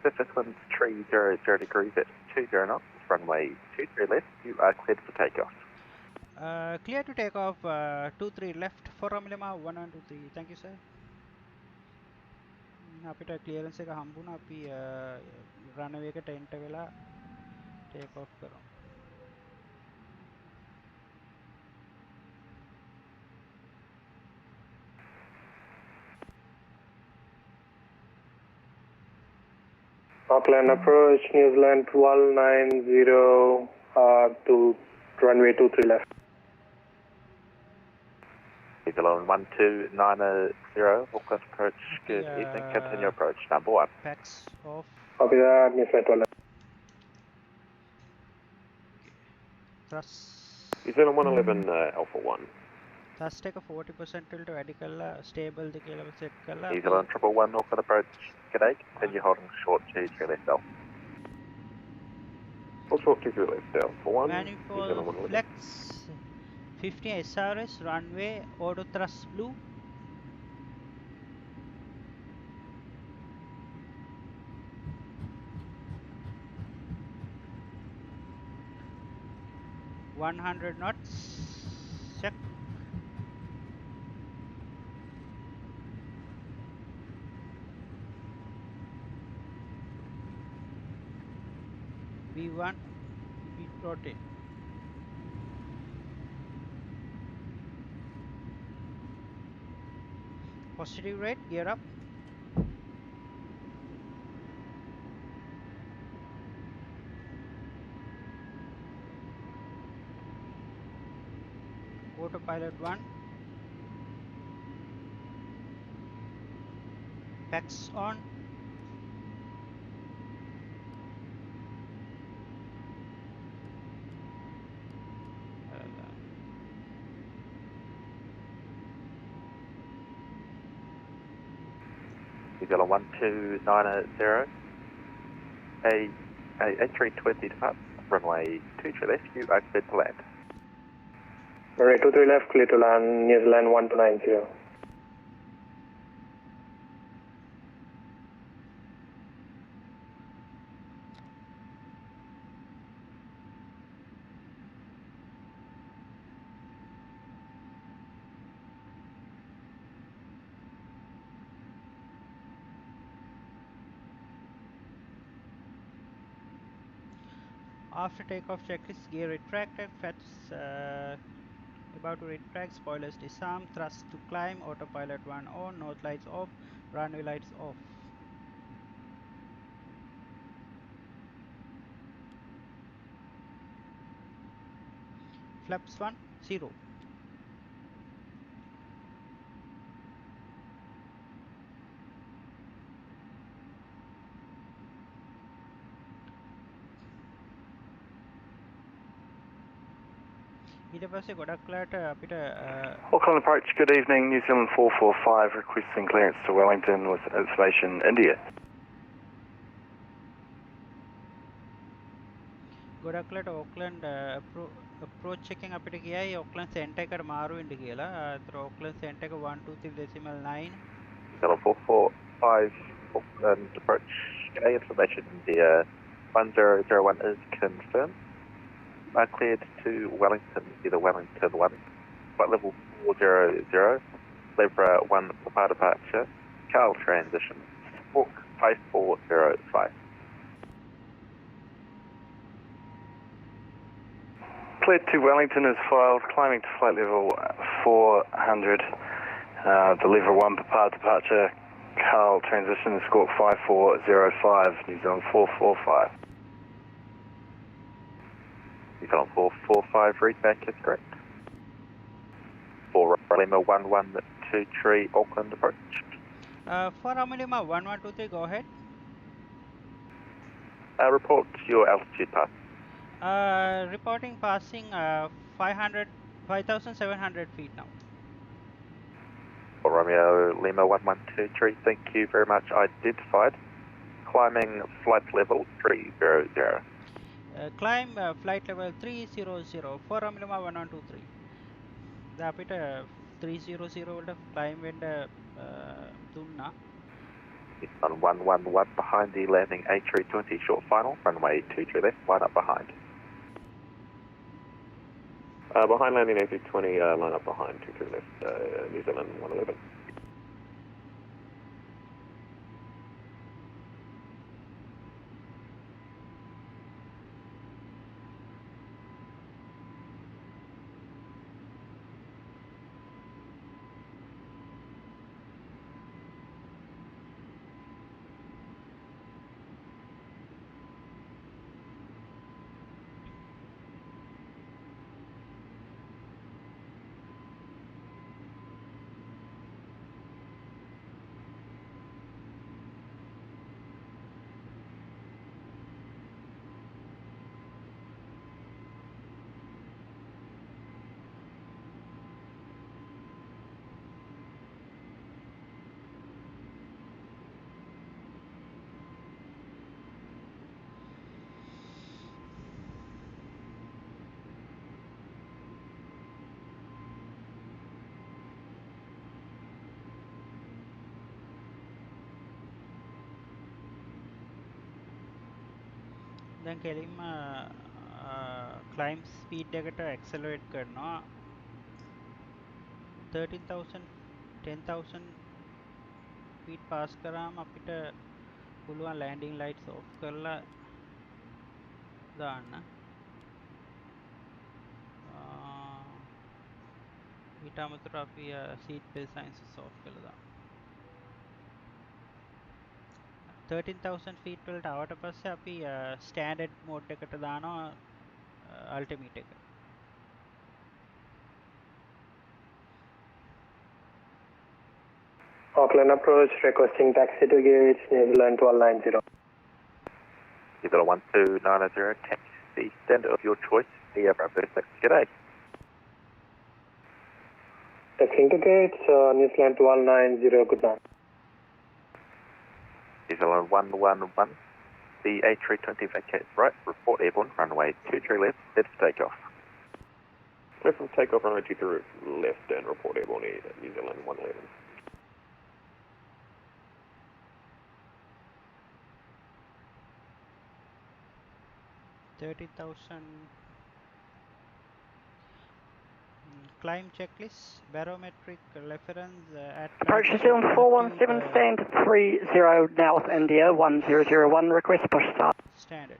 Pacific winds 300 degrees at 20 knots, runway 23 left, you are cleared for takeoff. Clear to take off, 23 left for Lima 1123. Thank you, sir. අපිට clearance එක හම්බුණා අපි රන්වේ එකට enter වෙලා take of කරමු Auckland Approach, New Zealand 190 to runway 23 left. New Zealand 1290, Auckland Approach, good evening, continue approach, number 1. Packs off. Copy that, New Zealand 12 left. Thrust. New Zealand 111 Alpha 1. Thrust එක 40% වලට වැඩි කරලා stable ද කියලා set කරලා New Zealand 111, Auckland Approach, g'day, continue holding short 23 left Alpha. Hold short 23 left Alpha 1. Manifold flex 50 SRS runway auto thrust blue. $100 knots. Check. V1 rotate. Positive rate, gear up. Autopilot 1. Packs on. New Zealand 1290, A320 departs, runway 23 left, you are cleared to land. Runway 23 left, clear to land, New Zealand 1290. After takeoff checklist, gear retracted, FATS about to retract, spoilers disarmed, thrust to climb, autopilot 1 on, north lights off, runway lights off. Flaps 1, 0. ඊට පස්සේ ගොඩක් වෙලාට අපිට Auckland Approach, good evening, New Zealand 445 requesting clearance to Wellington with information India. ගොඩක් වෙලාට Auckland approach එකෙන් අපිට කියයි Auckland center එකට මාරු වෙන්න කියලා. ඒතර Auckland center එක 123.9. Zealand 445, Auckland Approach, g'day, information India 1001 is confirmed. Cleared to Wellington, either Wellington 1, flight level 400, Libra 1 for departure, KARRL transition, Squawk 5405. Cleared to Wellington is filed, climbing to flight level 400, Libra 1 for departure, KARRL transition, Squawk 5405, New Zealand 445. New Zealand 445, read back is correct. 4 Lima 1123, Auckland Approach. 4 Lima 1123, go ahead. Report your altitude pass. Reporting passing 5,700 feet now. Romeo Lima 1123, thank you very much. Identified. Climbing flight level 300. Climb flight level 300 for Lima 1123. The අපිට 300 වලට climb වෙන්න දුන්නා. On 111 behind the landing A320 short final, runway 23 left, line up behind. Behind landing A320, line up behind 23 left, New Zealand 111. දැන් කෙලින්ම climb speed එකට accelerate කරනවා 13000 10000 feet pass කරාම අපිට පුළුවන් landing lights off කරලා දාන්න ඊට අමතරව අපි seat belt signs off කරලා දාමු 13000 feet වලට ආවට පස්සේ අපි standard mode එකට දානවා ultimate එක Auckland Approach requesting taxi to gauge New Zealand 1290. New Zealand 1290, taxi stand of your choice, via Bravo 6, g'day. Taxiing to gauge New Zealand 1290, good night. New Zealand 111, the A320 vacates right, report airborne, runway 23 left, set for takeoff. Clear from takeoff, runway 23 left and report airborne, New Zealand 111. 30,000 climb checklist barometric reference at approach New Zealand 417 stand 30 north India 1001 request push start standard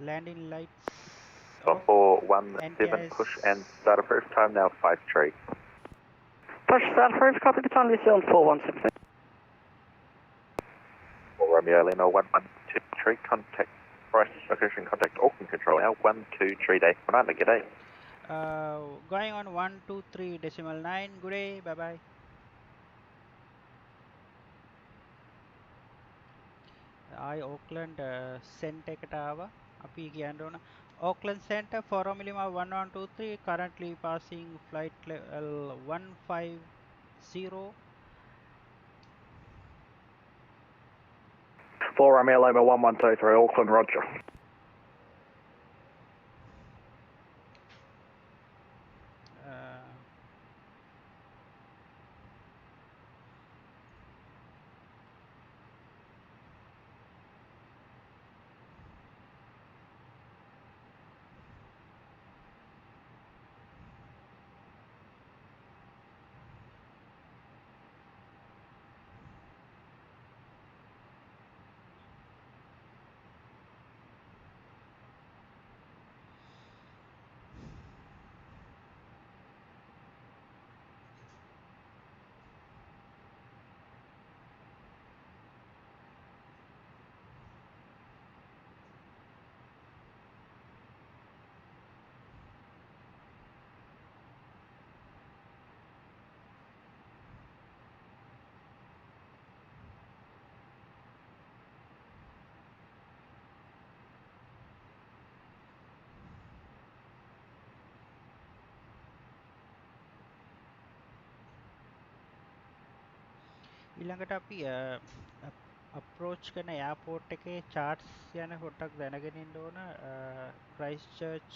landing lights 1417 push and start approved time now 53 push start approved copy the time New Zealand 417 Romeo Lima 112 contact price location contact Auckland control now 123 day banana g'day going on 123.9 good day bye bye I Auckland center එකට ආවා අපි කියන්න ඕන Auckland center for Romeo Lima 1123 currently passing flight level 150 4 Romeo Lima 1123 Auckland, roger. ඊළඟට අපි approach කරන airport එකේ charts යන පොඩ්ඩක් දැනගෙන ඉන්න ඕන Christchurch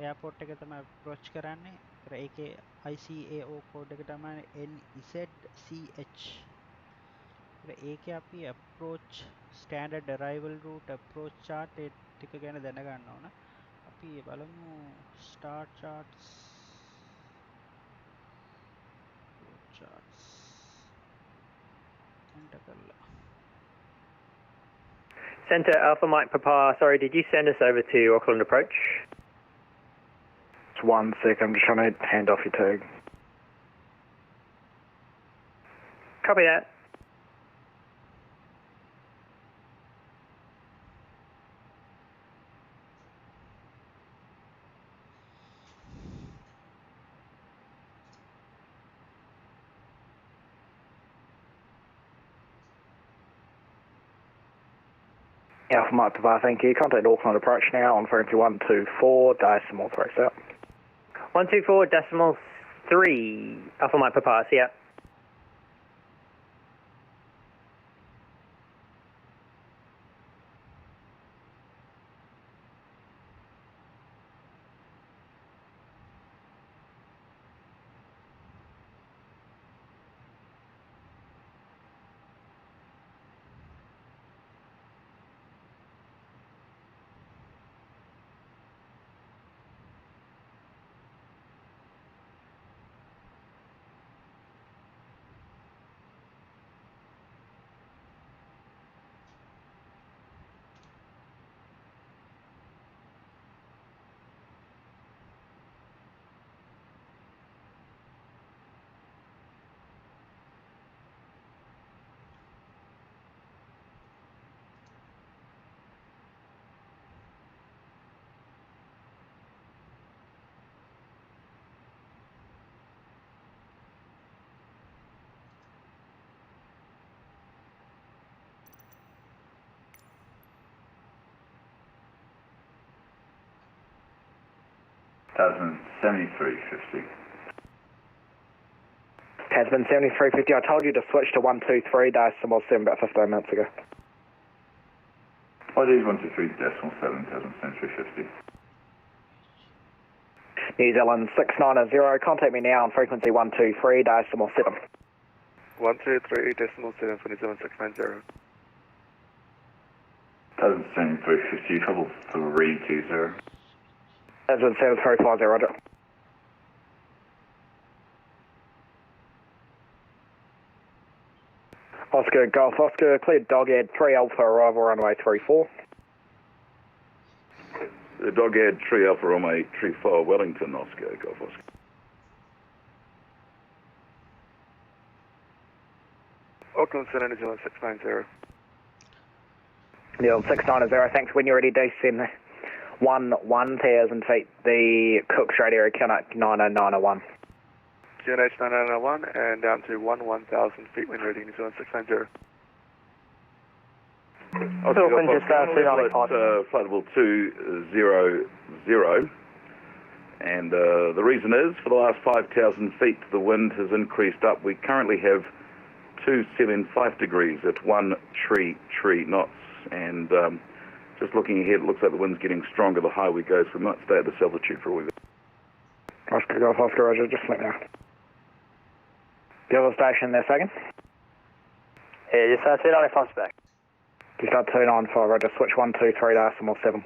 airport එක තමයි approach කරන්නේ. ඒකේ ICAO code එක තමයි NZCH. ඒකේ අපි approach standard arrival route approach chart ටික ගැන දැනගන්න ඕන. අපි බලමු start charts Center Alpha Mike Papa, sorry, did you send us over to Auckland Approach? Just 1 sec, I'm just trying to hand off your tag. Copy that. Alpha Mike Papa, thank you. Contact Auckland Approach now on frequency 124.3 out. 124.3 Alpha Mike Papa, see ya. Tasman 7350. Tasman 7350, I told you to switch to 123 decimal 7 about 15 minutes ago. ID 123 decimal 7, Tasman 7350. New Zealand 690, contact me now on frequency 123 decimal 7. 123 decimal 7 for New Zealand 690. Tasman 7350, trouble 320. Tasman 7350, roger. Oscar Golf Oscar, cleared dog ad 3 Alpha, arrival runway 34. The dog ad 3 Alpha runway 34, Wellington, Oscar Golf Oscar. Auckland Center, New Zealand 690. New Zealand 690, thanks. When you're ready, descend 1,000 feet, the Cook Strait area, Kinnett 90901. QNH 9901 and down to 1,000 feet when ready, New Zealand 690. Auckland just flight level 200, and the reason is for the last 5,000 feet the wind has increased up. We currently have 275 degrees at 1 knots, and just looking ahead it looks like the wind's getting stronger the higher we go, so we might stay at this altitude for a wee bit. Oscar Golf Oscar, roger, just let me know. The other station there, second? Yeah, just 295 back. Just 295, roger, switch 123 decimal 7.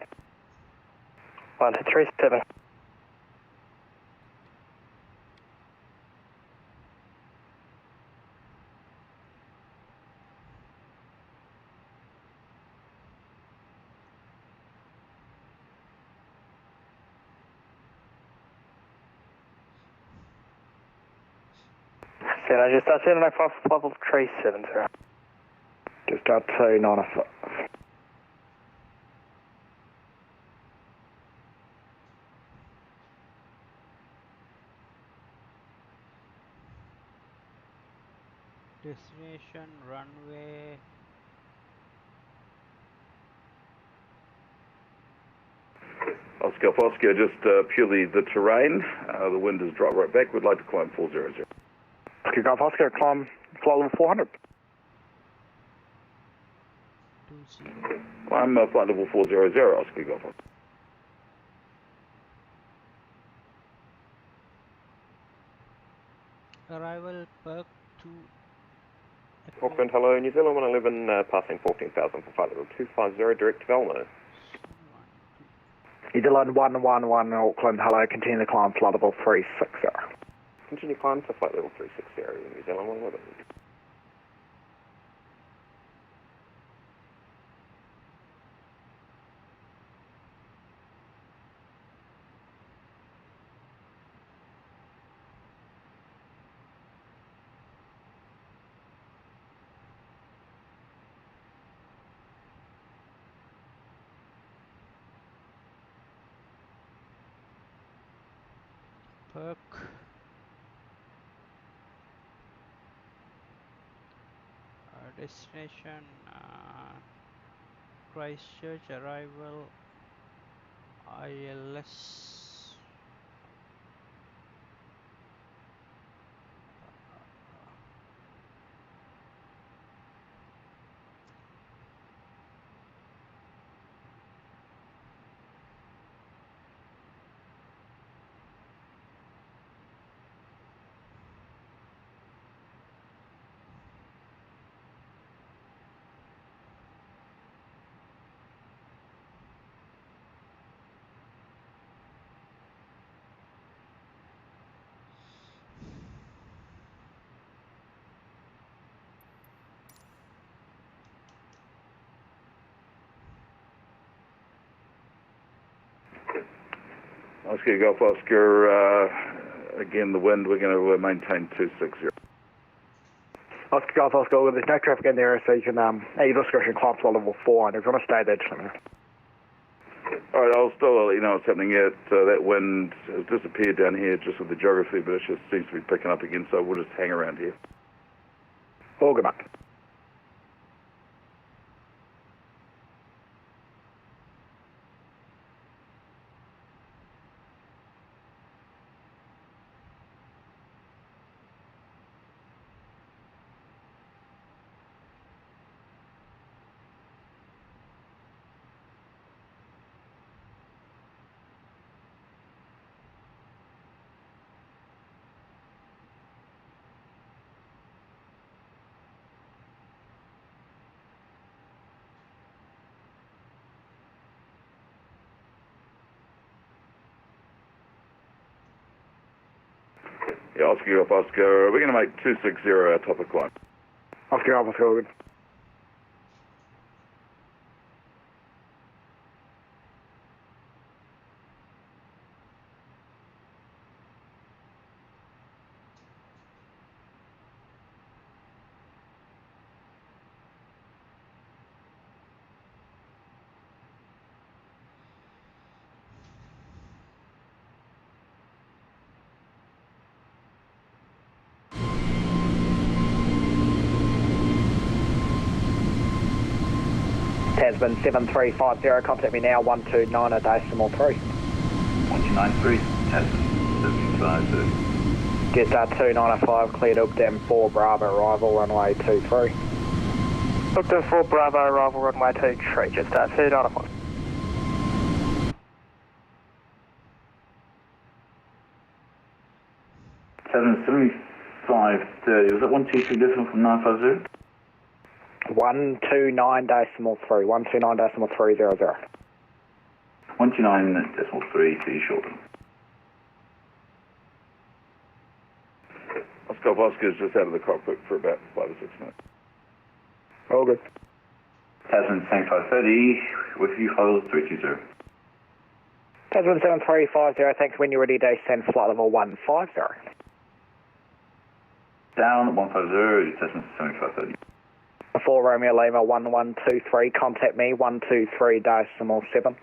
1237. I just 295 level 370. Just 295. Destination runway. Oscar, just purely the terrain. The wind has dropped right back. We'd like to climb 400. Oscar Golf Oscar, climb flight level 400. I'm flight level 400, Oscar Golf Oscar. Arrival Perk 2. Auckland, hello, New Zealand 111, passing 14,000 for flight level 250, direct to Velmo. New Zealand 111, Auckland, hello, continue the climb, flight level 360. Continue climb to flight level 360, New Zealand 111. Perk. Destination Christchurch, arrival ILS. Oscar Golf Oscar, again the wind, we're going to maintain 260. Oscar Golf Oscar, there's no traffic in there, so you can, at your discretion, climb flight level 400. If you want to stay there, just let me know. Alright, I'll still let you know what's happening yet. That wind has disappeared down here just with the geography, but it just seems to be picking up again, so we'll just hang around here. All good, mate. Yeah, Oscar Golf Oscar. We're going to make 260 our top of climb. Oscar Golf Oscar, good. Tasman 7350, contact me now, 129.3. 1293, Tasman 750. Jetstar 295, cleared Oakdam 4 Bravo, arrival runway 23. Oakdam 4 Bravo, arrival runway 23, Jetstar 295. Tasman 7530, was that 123 decimal from 950? 129.3, 129.300. 129.3 to shorten. Oscar Oscar's just out of the cockpit for about 5 or 6 minutes. All good. Tasman 7530, with you hold 320. Tasman 7350, thanks. When you're ready, descend flight level 150. Down 150, Tasman 7530. 4 Romeo Lima 1123, contact me 123.7.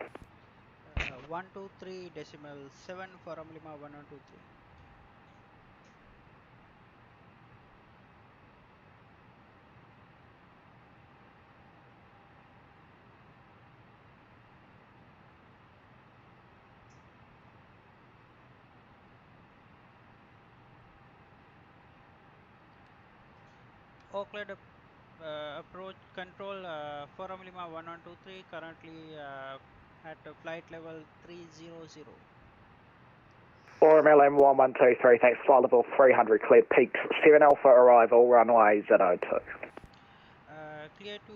123.7 for Lima 1123. Auckland Approach control 4 Lima 1123, currently at flight level 300. 4 Lima 1123, thanks. Flight level 300, cleared peaks 7 Alpha arrival, runway 02. Clear to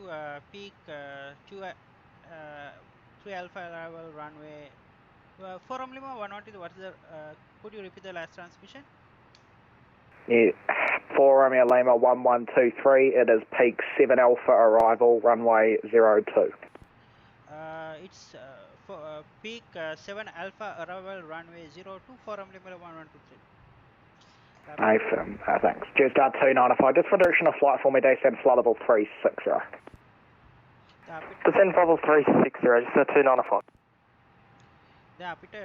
peak 3 Alpha arrival, runway 4 Lima 123. What is the? Could you repeat the last transmission? Yeah, 4 Romeo Lima 1123, it is peak 7 Alpha arrival, runway 02. It's for peak 7 Alpha arrival, runway 02 for Lima 1123. Affirm, thanks. Jetstar 295, just for direction of flight for me, descend flight level 360. Descend level 360, Jetstar 295. දැන් අපිට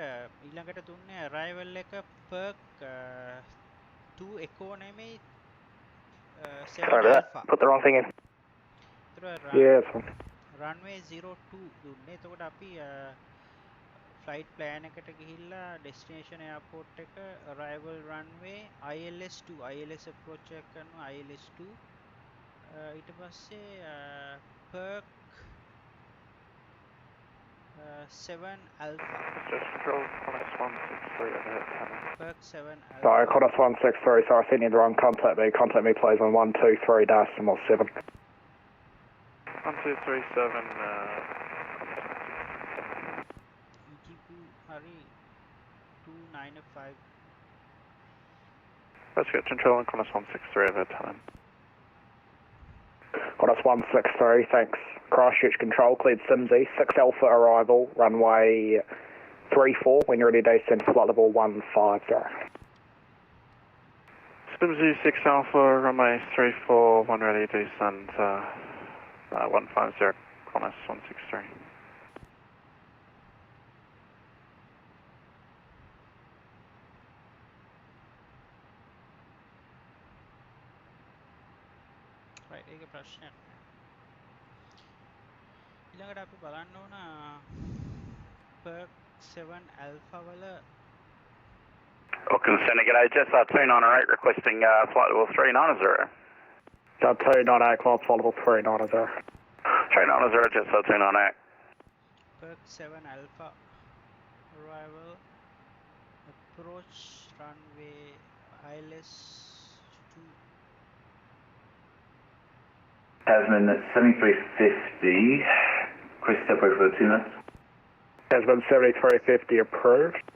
ඊළඟට දුන්නේ arrival එක perk 2 echo නෙමෙයි 7 alpha. Put the wrong thing in. Yeah, that's fine. runway 02 දුන්නේ. එතකොට අපි flight plan එකට ගිහිල්ලා destination airport එක arrival runway ILS2 ILS approach එක කරනවා ILS2 ඊට පස්සේ perk 7 alpha. Just control Qantas 163 overhead tunnel. Perk 7 alpha. Sorry, Qantas 163, sorry, I sent you the wrong contact me. Contact me please on 123.7. 1237, ETP, hurry, 295. let's get control on Qantas 163 overhead tunnel. Qantas 163, thanks. Christchurch control, cleared Simsy, 6 Alpha arrival, runway 34, when you're ready descend flight level 150. Simsy 6 Alpha, runway 34, one ready descend 150, Qantas 163. Right, ඒක ප්‍රශ්නයක් නෑ. ඊළඟට අපි බලන්න ඕන perk 7 alpha වල Auckland International Airport, Jetstar 298 requesting flight level 390. Jetstar 298, flight level 390. 390, Jetstar 298. perk 7 alpha arrival approach runway ILS2. Tasman 7350, request separate for 2 minutes. Tasman 7350 approved.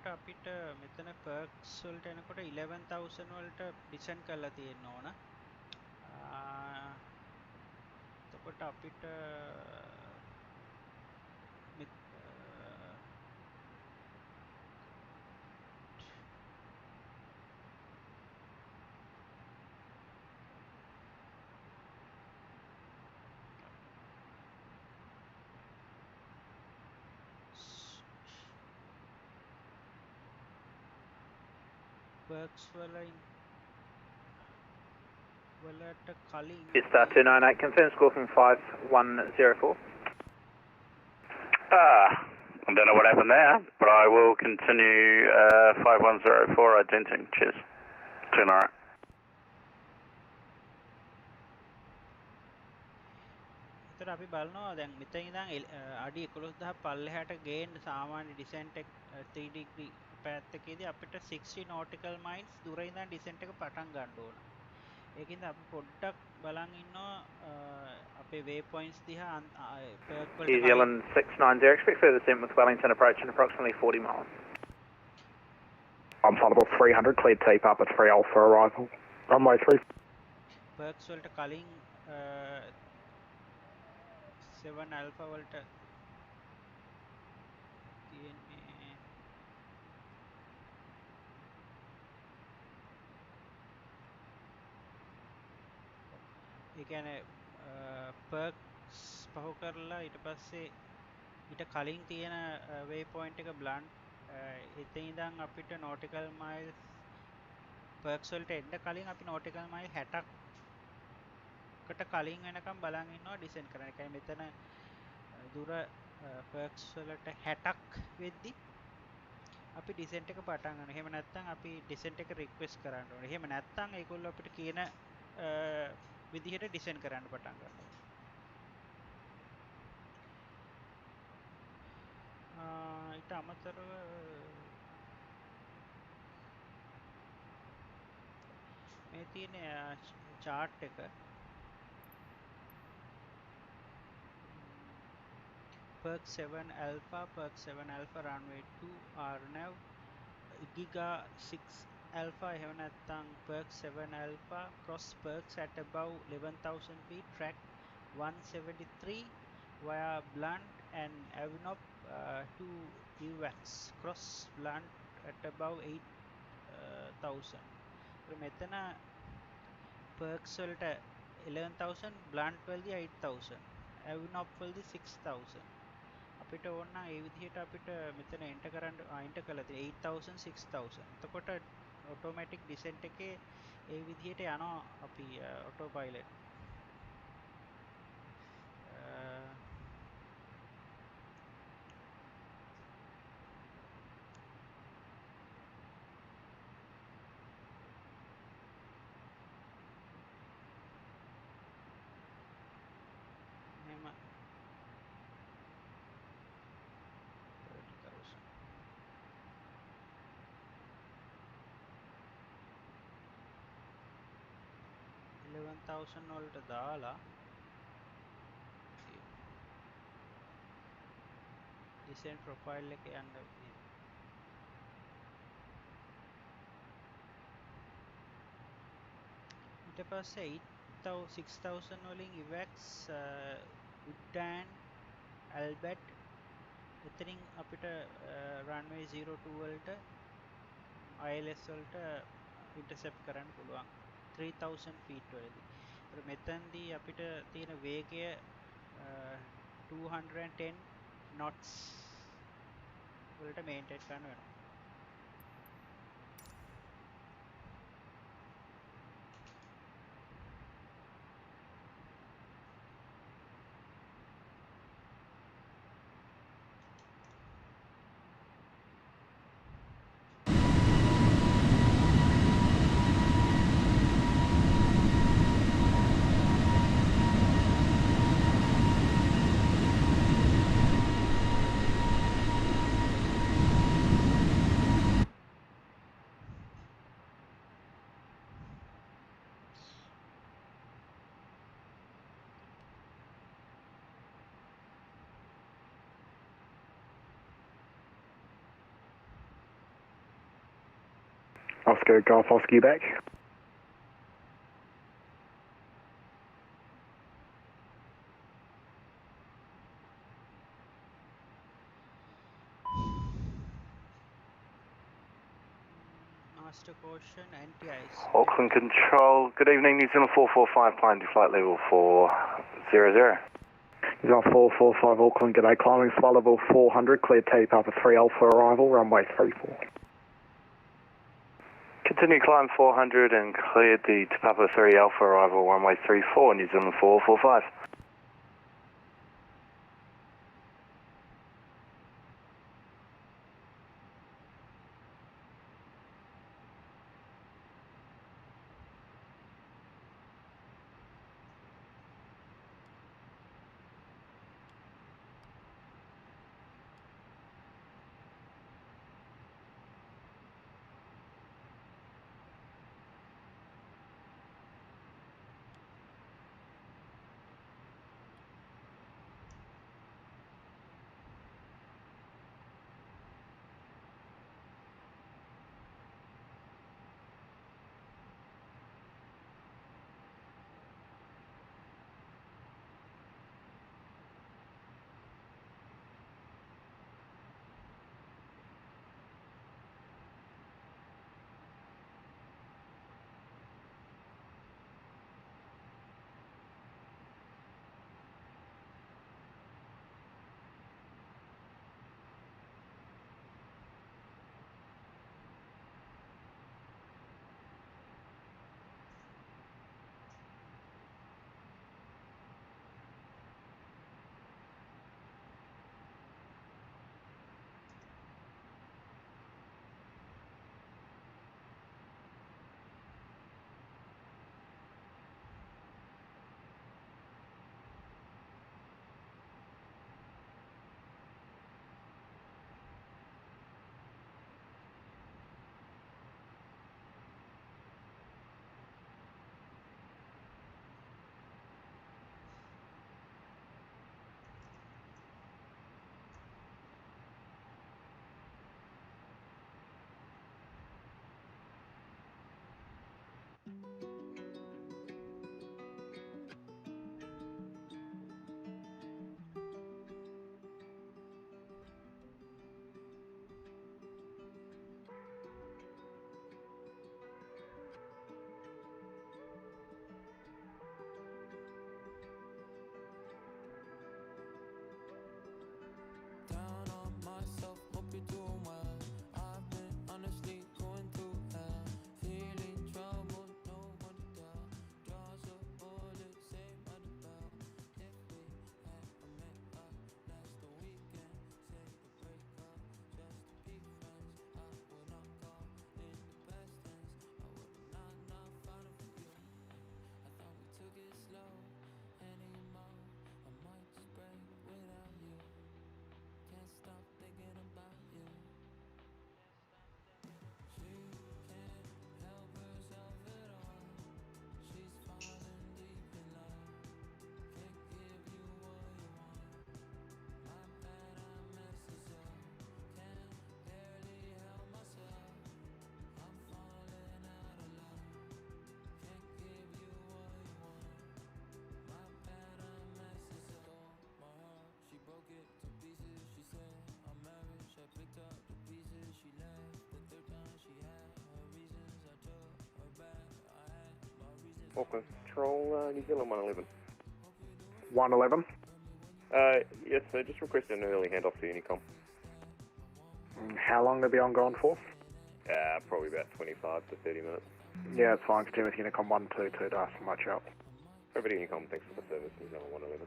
එතකොට අපිට මෙතන perks වලට එනකොට 11000 වලට ඩිසෙන්ඩ් කරලා තියෙන්න ඕන. එතකොට අපිට perks වලින් වලට කලින් Star 298, confirm squawking 5104. I don't know what happened there, but I will continue 5104 identing. Cheers. 298. එතකොට අපි බලනවා දැන් මෙතන ඉඳන් අඩි 11000 පල්ලෙහාට ගේන්න සාමාන්‍ය ඩිසෙන්ට් එක 3 degree path එකේදී අපිට 60 nautical miles දුර ඉඳන් ඩිසෙන්ට් එක පටන් ගන්න ඕන. ඒකින්ද අපි පොඩ්ඩක් බලන් ඉන්නවා අපේ වේ පොයින්ට්ස් දිහා New Zealand 690, expect further descent with Wellington Approach in approximately 40 miles. Untitled 300, cleared tape up at 3 Alpha arrival. Runway 3. perks වලට කලින් 7 alpha වලට තියෙන්නේ ඒ කියන්නේ perks පහු කරලා ඊට පස්සේ ඊට කලින් තියෙන වේ පොයින්ට් එක බ්ලන්ට් එතන ඉඳන් අපිට nautical miles perks වලට එන්න කලින් අපි nautical mile 60කට කලින් වෙනකම් බලන් ඉන්නවා ඩිසෙන්ඩ් කරන්න. ඒ කියන්නේ මෙතන දුර perks වලට 60ක් වෙද්දි අපි ඩිසෙන්ට් එක පටන් ගන්නවා. එහෙම නැත්නම් අපි ඩිසෙන්ට් එක රික්වෙස්ට් කරන්න ඕනේ. එහෙම නැත්නම් ඒගොල්ලෝ අපිට කියන විදිහට ඩිසෙන්ඩ් කරන්න පටන් ගන්නවා. ඊට අමතරව මේ තියෙන chart එක perk 7 alpha runway 2 RNAV giga 6 alpha එහෙම නැත්නම් perk 7 alpha cross perks at above 11000 feet track 173 via blunt and avinop to UX cross blunt at above 8000. මෙතන perks වලට 11000 blunt වලදී 8000 avinop වලදී 6000 අපිට ඕන නම් ඒ විදිහට අපිට මෙතන එන්ටර් කරන්න එන්ටර් කරලා තියෙන 8000 6000. එතකොට ඔටෝමැටික් ඩිසෙන්ට් එකේ ඒ විදිහට යනවා අපි ඔටෝ පයිලට්. මෙහෙම 11000 වලට දාලා descent profile එක යන්න ඊට පස්සේ 6000 වලින් IVAX උඩ්ඩෑන් ඇල්බර්ට් එතනින් අපිට runway 02 වලට ILS වලට ඉන්ටර්සෙප්ට් කරන්න පුළුවන් 3000 feet වලදී. ඒතර මෙතනදී අපිට තියෙන වේගය 210 knots වලට මේන්ටේන් කරන්න වෙනවා. Oscar Golf Oscar, you back? Master caution, anti-ice. Auckland Control, good evening, New Zealand 445, climb to flight level 400. He's on 445 Auckland, g'day, climbing flight level 400, cleared Takeoff 3 Alpha arrival, runway 34. Continue climb 400 and cleared the Papa 3 Alpha arrival, runway 34, New Zealand 445. Auckland Control, New Zealand 111. 111? Yes, sir, just requesting an early handoff to Unicom. How long to be on gone for? Probably about 25 to 30 minutes. Yeah, it's fine. Continue with Unicom 122 to ask for much help. Over to Unicom, thanks for the service, New Zealand 111.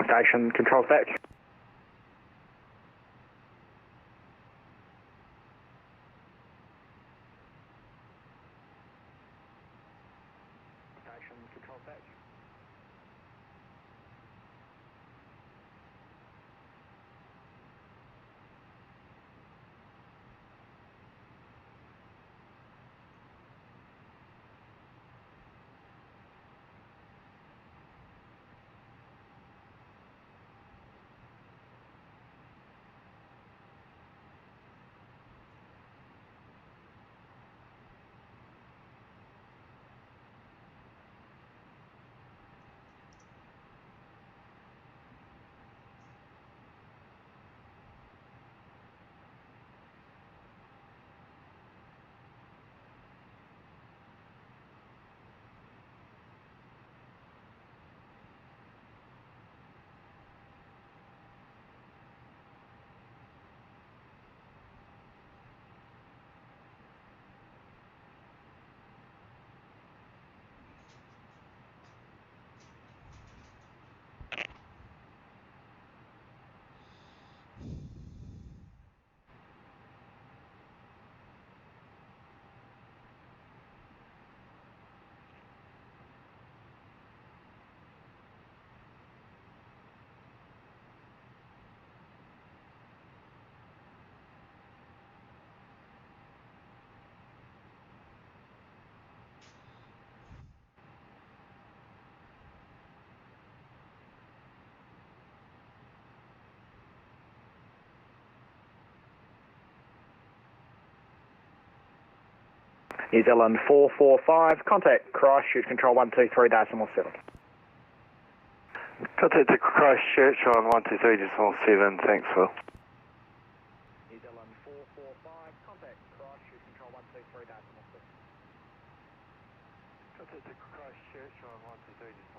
Station controls back. Station controls back. New Zealand 445, contact Christchurch Control 123.7. Contact to Christchurch on 123.7, thanks Will. New Zealand 445, contact Christchurch Control 123.7. Contact to Christchurch on 123.7.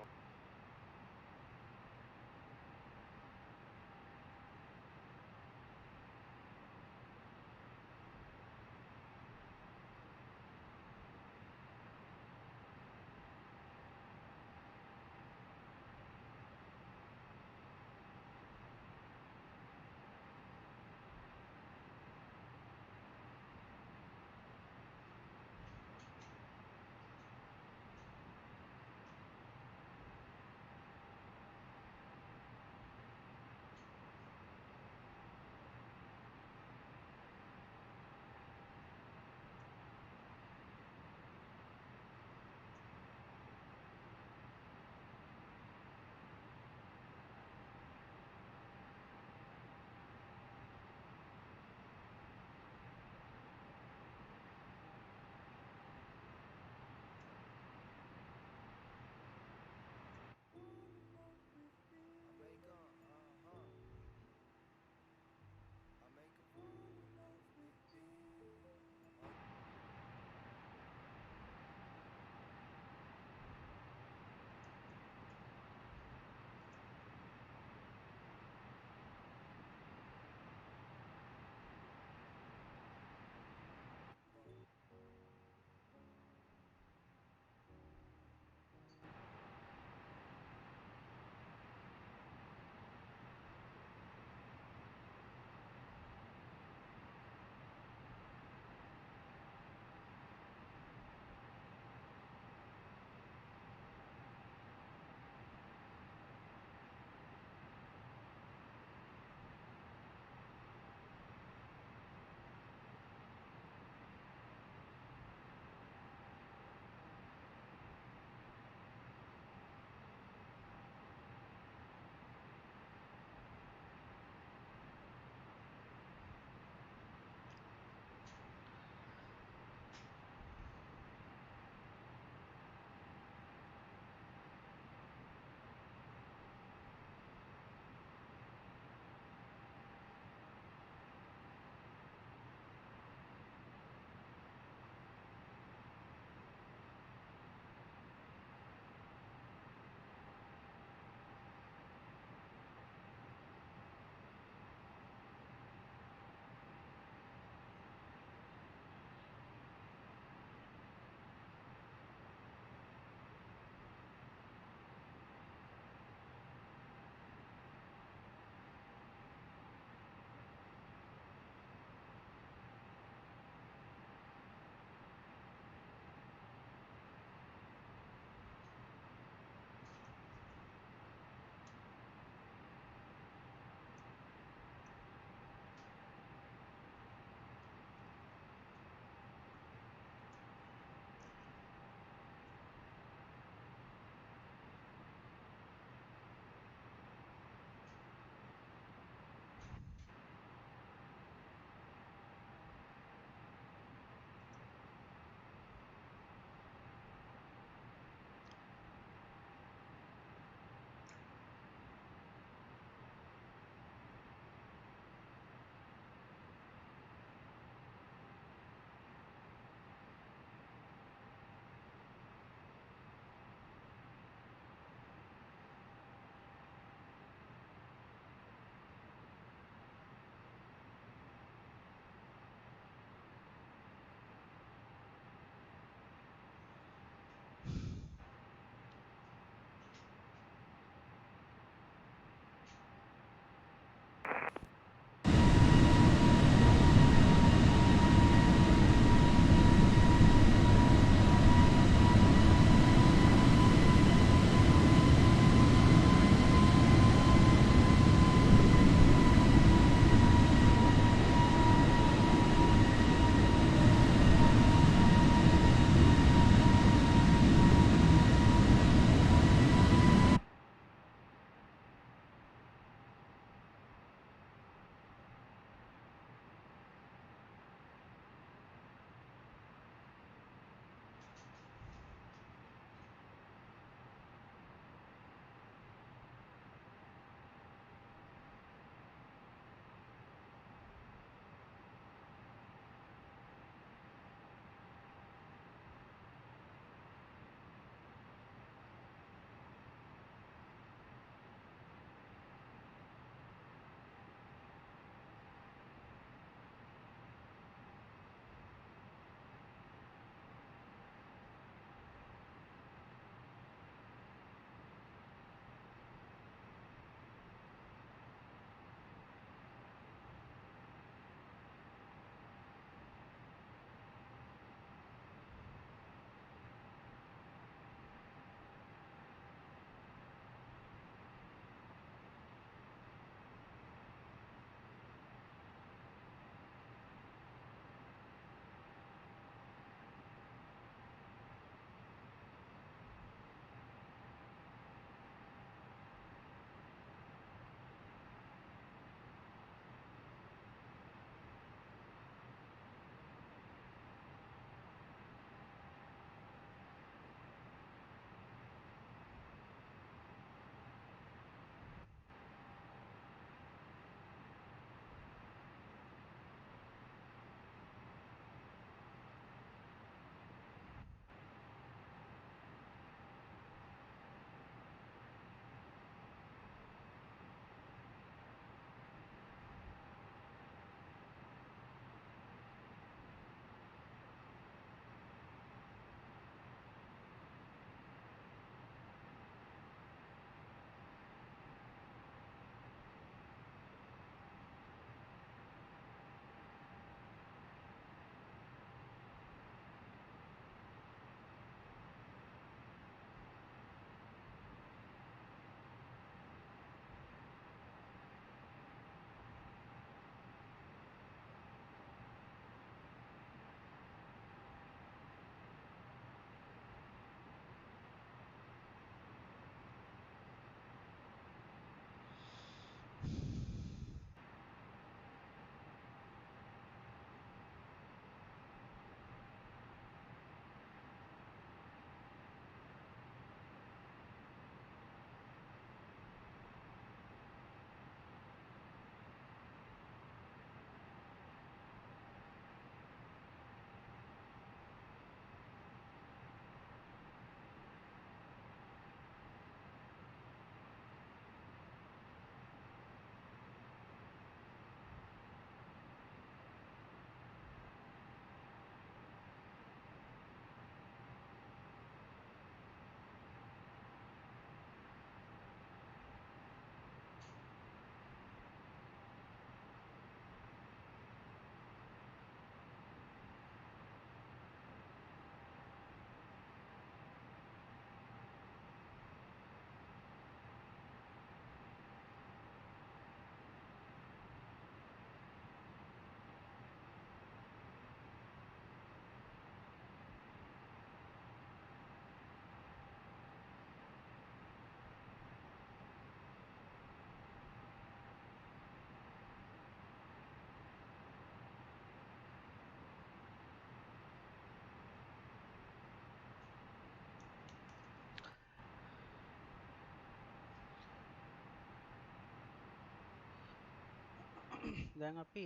දැන් අපි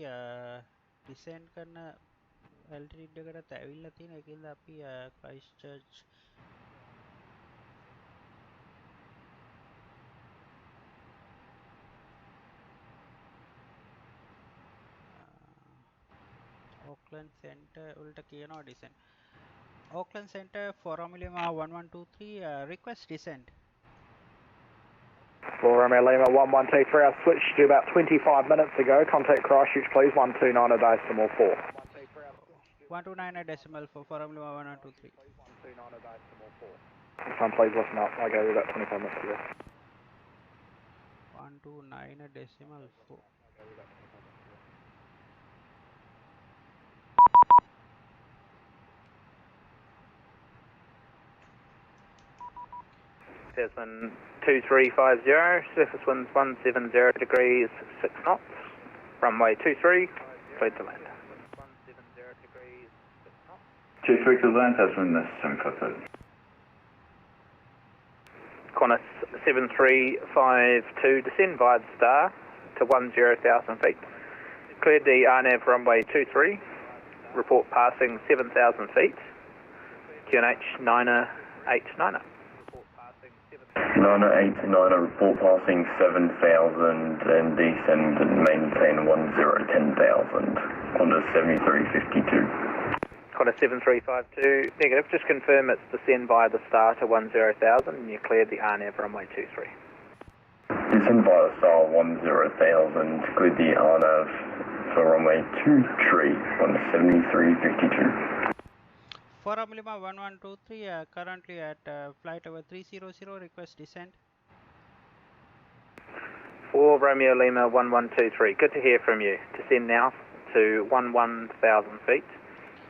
ඩිසෙන්ඩ් කරන altitude එකකට ඇවිල්ලා තියෙන එකකින්ද අපි Christchurch Auckland Center වලට කියනවා descent. Auckland Center for Romeo Lima 1123 request descent. For Romeo Lima 1123, I switched to about 25 minutes ago. Contact Christchurch, please. 129.4. 129.4 for Romeo Lima 1123. This one, please listen up. I gave you about 25 minutes ago. 129.4. Tasman 2350, surface winds 170 degrees 6 knots, runway 23, cleared to land. 170 degrees 6 knots. 23 to land, Tasman 752. Qantas 7352, descend via the star to 10,000 feet. Cleared the RNAV runway 23, report passing 7,000 feet, QNH 989. 989, report passing 7,000 and descend and maintain 10,000. Qantas 7352. Qantas 7352, negative. Just confirm it's descend via the star to 10,000 and you cleared the RNAV runway 23. Descend via the star 10,000, cleared the RNAV for runway 23, Qantas 7352. For Romeo Lima 1123, currently at flight over 300, request descent. For Romeo Lima 1123, good to hear from you. Descend now to 11,000 feet,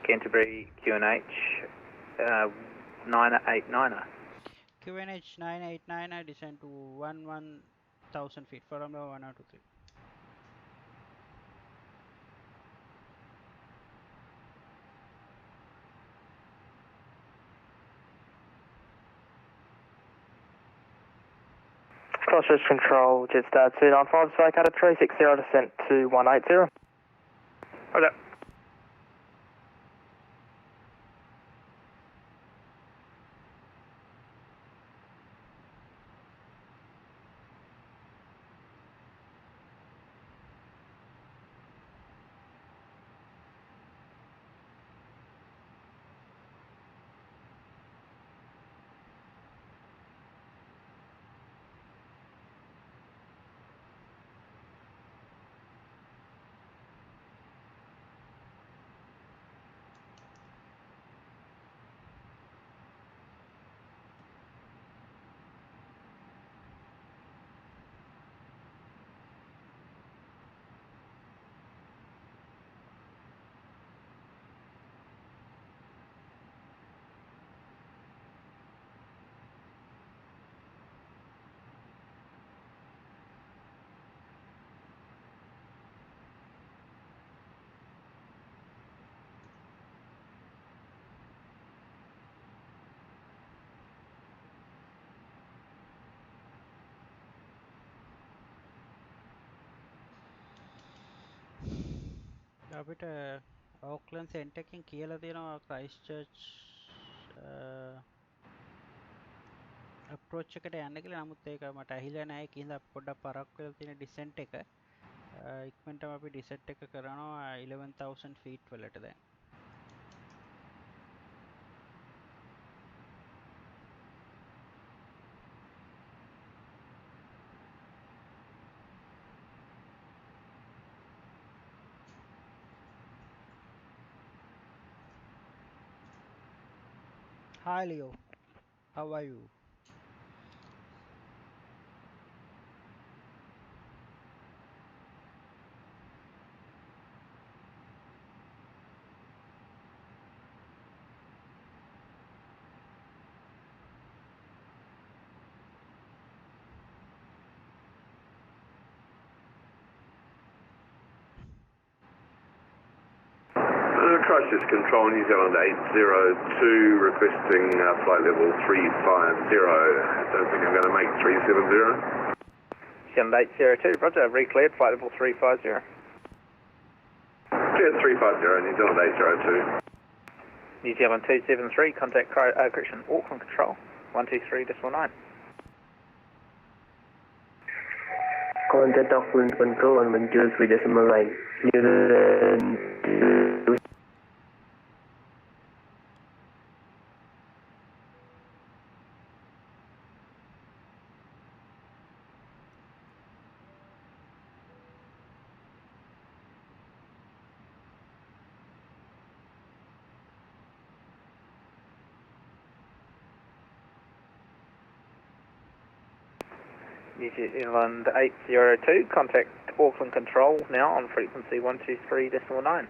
Canterbury QNH 989. QNH 989, descend to 11,000 feet for Romeo 1123. Christchurch Control, Jetstar 295, vacated 360, descent to 180. Okay. අපිට Auckland Center එකකින් කියලා තියෙනවා Christchurch approach එකට යන්න කියලා. නමුත් ඒක මට ඇහිලා නැහැ. ඒකින්ද අපි පොඩ්ඩක් පරක්කු වෙලා තියෙන descent එක. ඉක්මනටම අපි descent එක කරනවා 11,000 feet වලට දැන්. Hi Leo, how are you? Christchurch Control, New Zealand 802, requesting flight level 350. Don't think I'm going to make 370. New Zealand 802, roger, recleared, flight level 350. Cleared 350, New Zealand 802. New Zealand 273, contact correction, Auckland Control, 123.9. Contact Auckland Control on 123.9. New Zealand. New Zealand 802, contact Auckland Control now on frequency 123.9.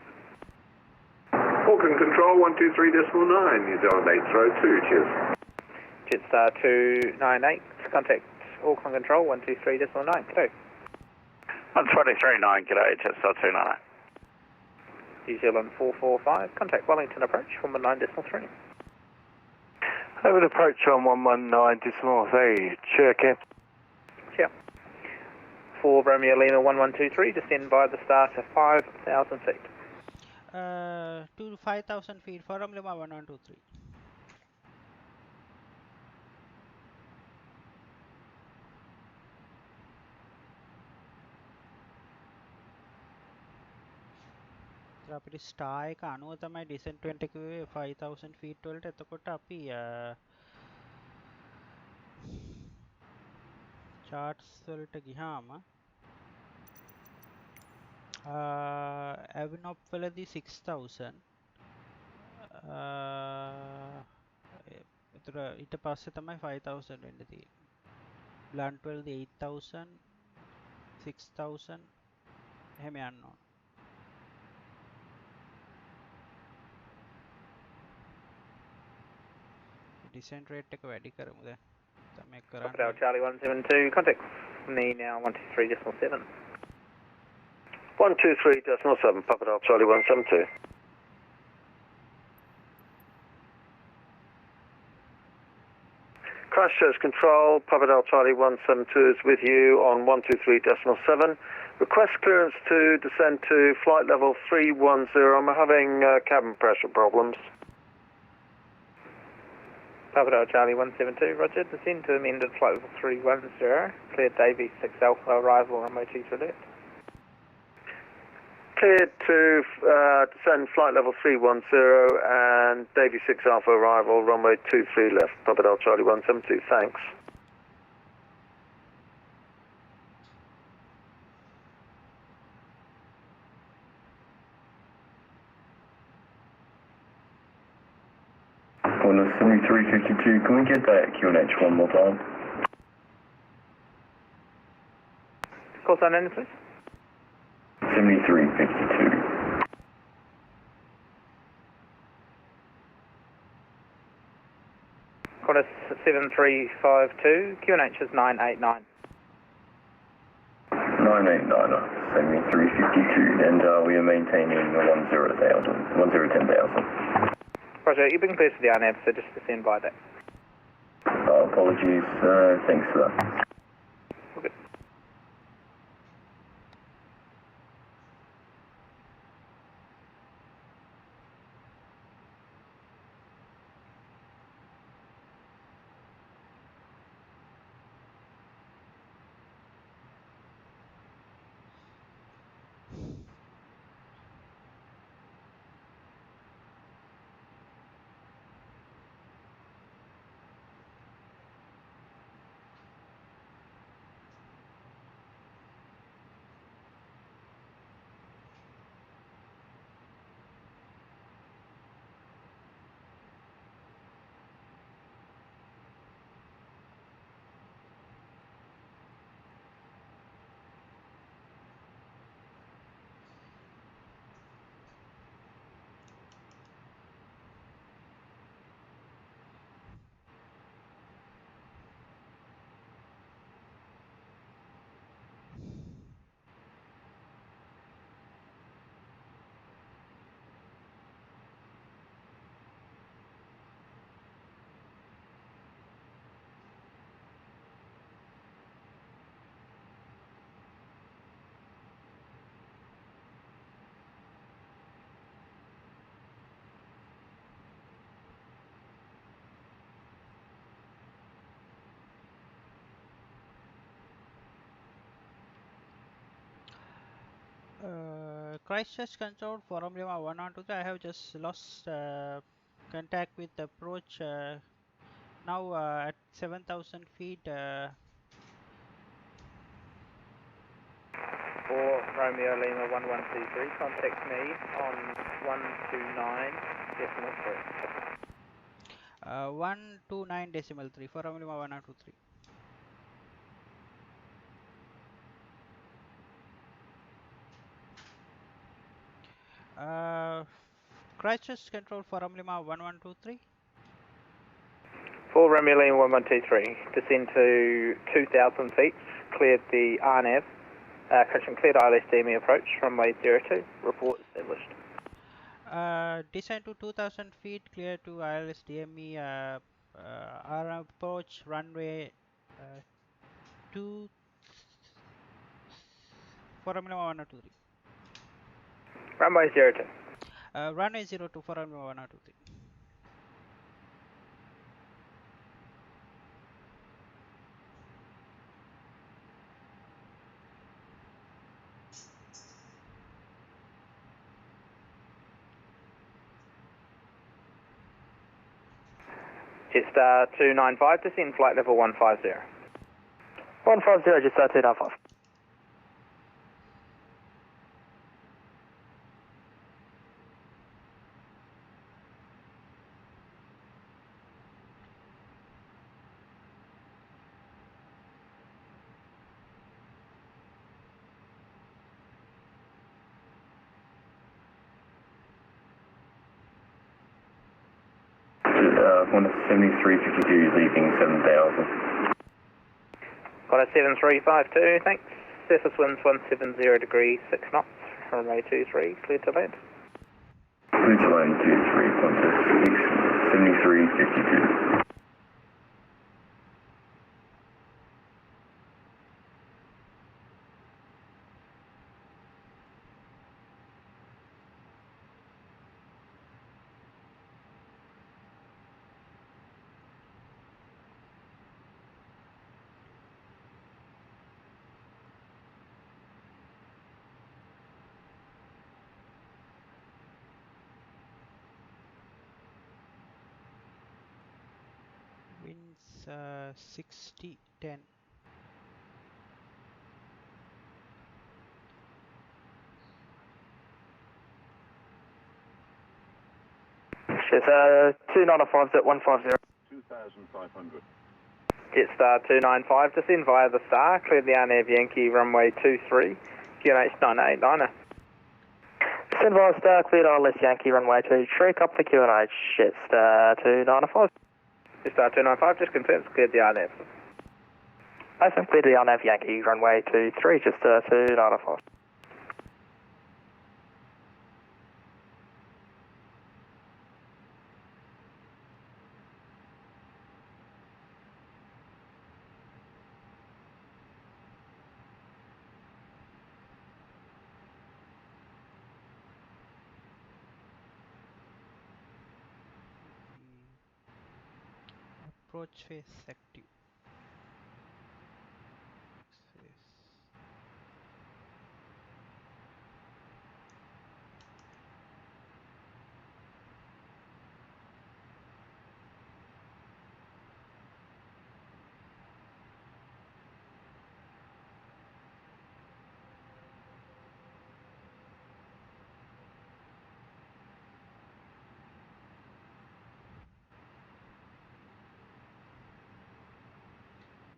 Auckland Control 123.9, New Zealand 802, cheers. Jetstar 298, contact Auckland Control 123.9, g'day. 123.9, g'day, Jetstar 298. New Zealand 445, contact Wellington Approach 119.3. Over the approach on 119.3, sure, Cap. Sure. For Romeo Lima 1123, descend by the start of 5,000 feet. To 5,000 feet for Romeo Lima 1123. අපිට star එක අනුව තමයි ඩිසෙන්ට්මන්ට් එක 5000 feat වලට එතකොට අපි charts වලට ගියාම Avinop වලදී 6000 එතකොට ඊට පස්සේ තමයි 5000 වෙන්න තියෙන්නේ blunt වලදී 8000 6000 එහෙම යන්න ඕන descent rate එක වැඩි කරමු දැන් තමයි කරන්නේ Crocodile Charlie 172, contact me now 123.7. 123.7, Crocodile Charlie 172. Christchurch Control, Crocodile Charlie 172 is with you on 123.7. Request clearance to descend to flight level 310. I'm having cabin pressure problems. Crocodile Charlie 172, roger, descend to amended flight level 310, cleared Davy 6 Alpha, arrival runway 23 left. Cleared to descend flight level 310 and Davy 6 Alpha, arrival runway 23 left, Crocodile Charlie 172, thanks. On a 7352, can we get that QNH one more time? Call sign in, please. 7352. Qantas 7352, QNH is 989. 989er, 7352, and we are maintaining 10,000. Roger, you've been cleared for the RNAV, so just descend by that. Apologies, thanks for that. Okay. Christchurch control forum Lima 112. I have just lost contact with the approach now at 7,000 feet. For Romeo Lima 1123, contact me on 129.3 for Romeo Lima 123. Christchurch control for Romeo Lima 1123. For Romeo Lima 1123, descend to 2,000 feet, cleared the RNAV, correction, cleared ILS DME approach, runway 02, report established. Descend to 2,000 feet, clear to ILS DME, approach, runway 2 for Romeo Lima 123. Runway 02. Runway 02 for Romeo Lima 123. Jetstar 295, descend flight level 150. 150, Jetstar 295. Qantas 7352 leaving 7,000. Qantas 7352, thanks. Surface winds 170 degrees 6 knots. Runway 23, cleared to land. Cleared to land 23, Qantas 7352. Winds 60-10. Jetstar 295 at 150. 2,500. Jetstar 295, descend via the Star, cleared the RNAV Yankee runway 23, QNH 989er. Descend via Star, cleared ILS Yankee runway 23, up to QNH, Jetstar 295. Jetstar 295, just confirms, cleared the RNAV. Awesome, cleared the RNAV Yankee runway 23, Jetstar 295. Approach face active.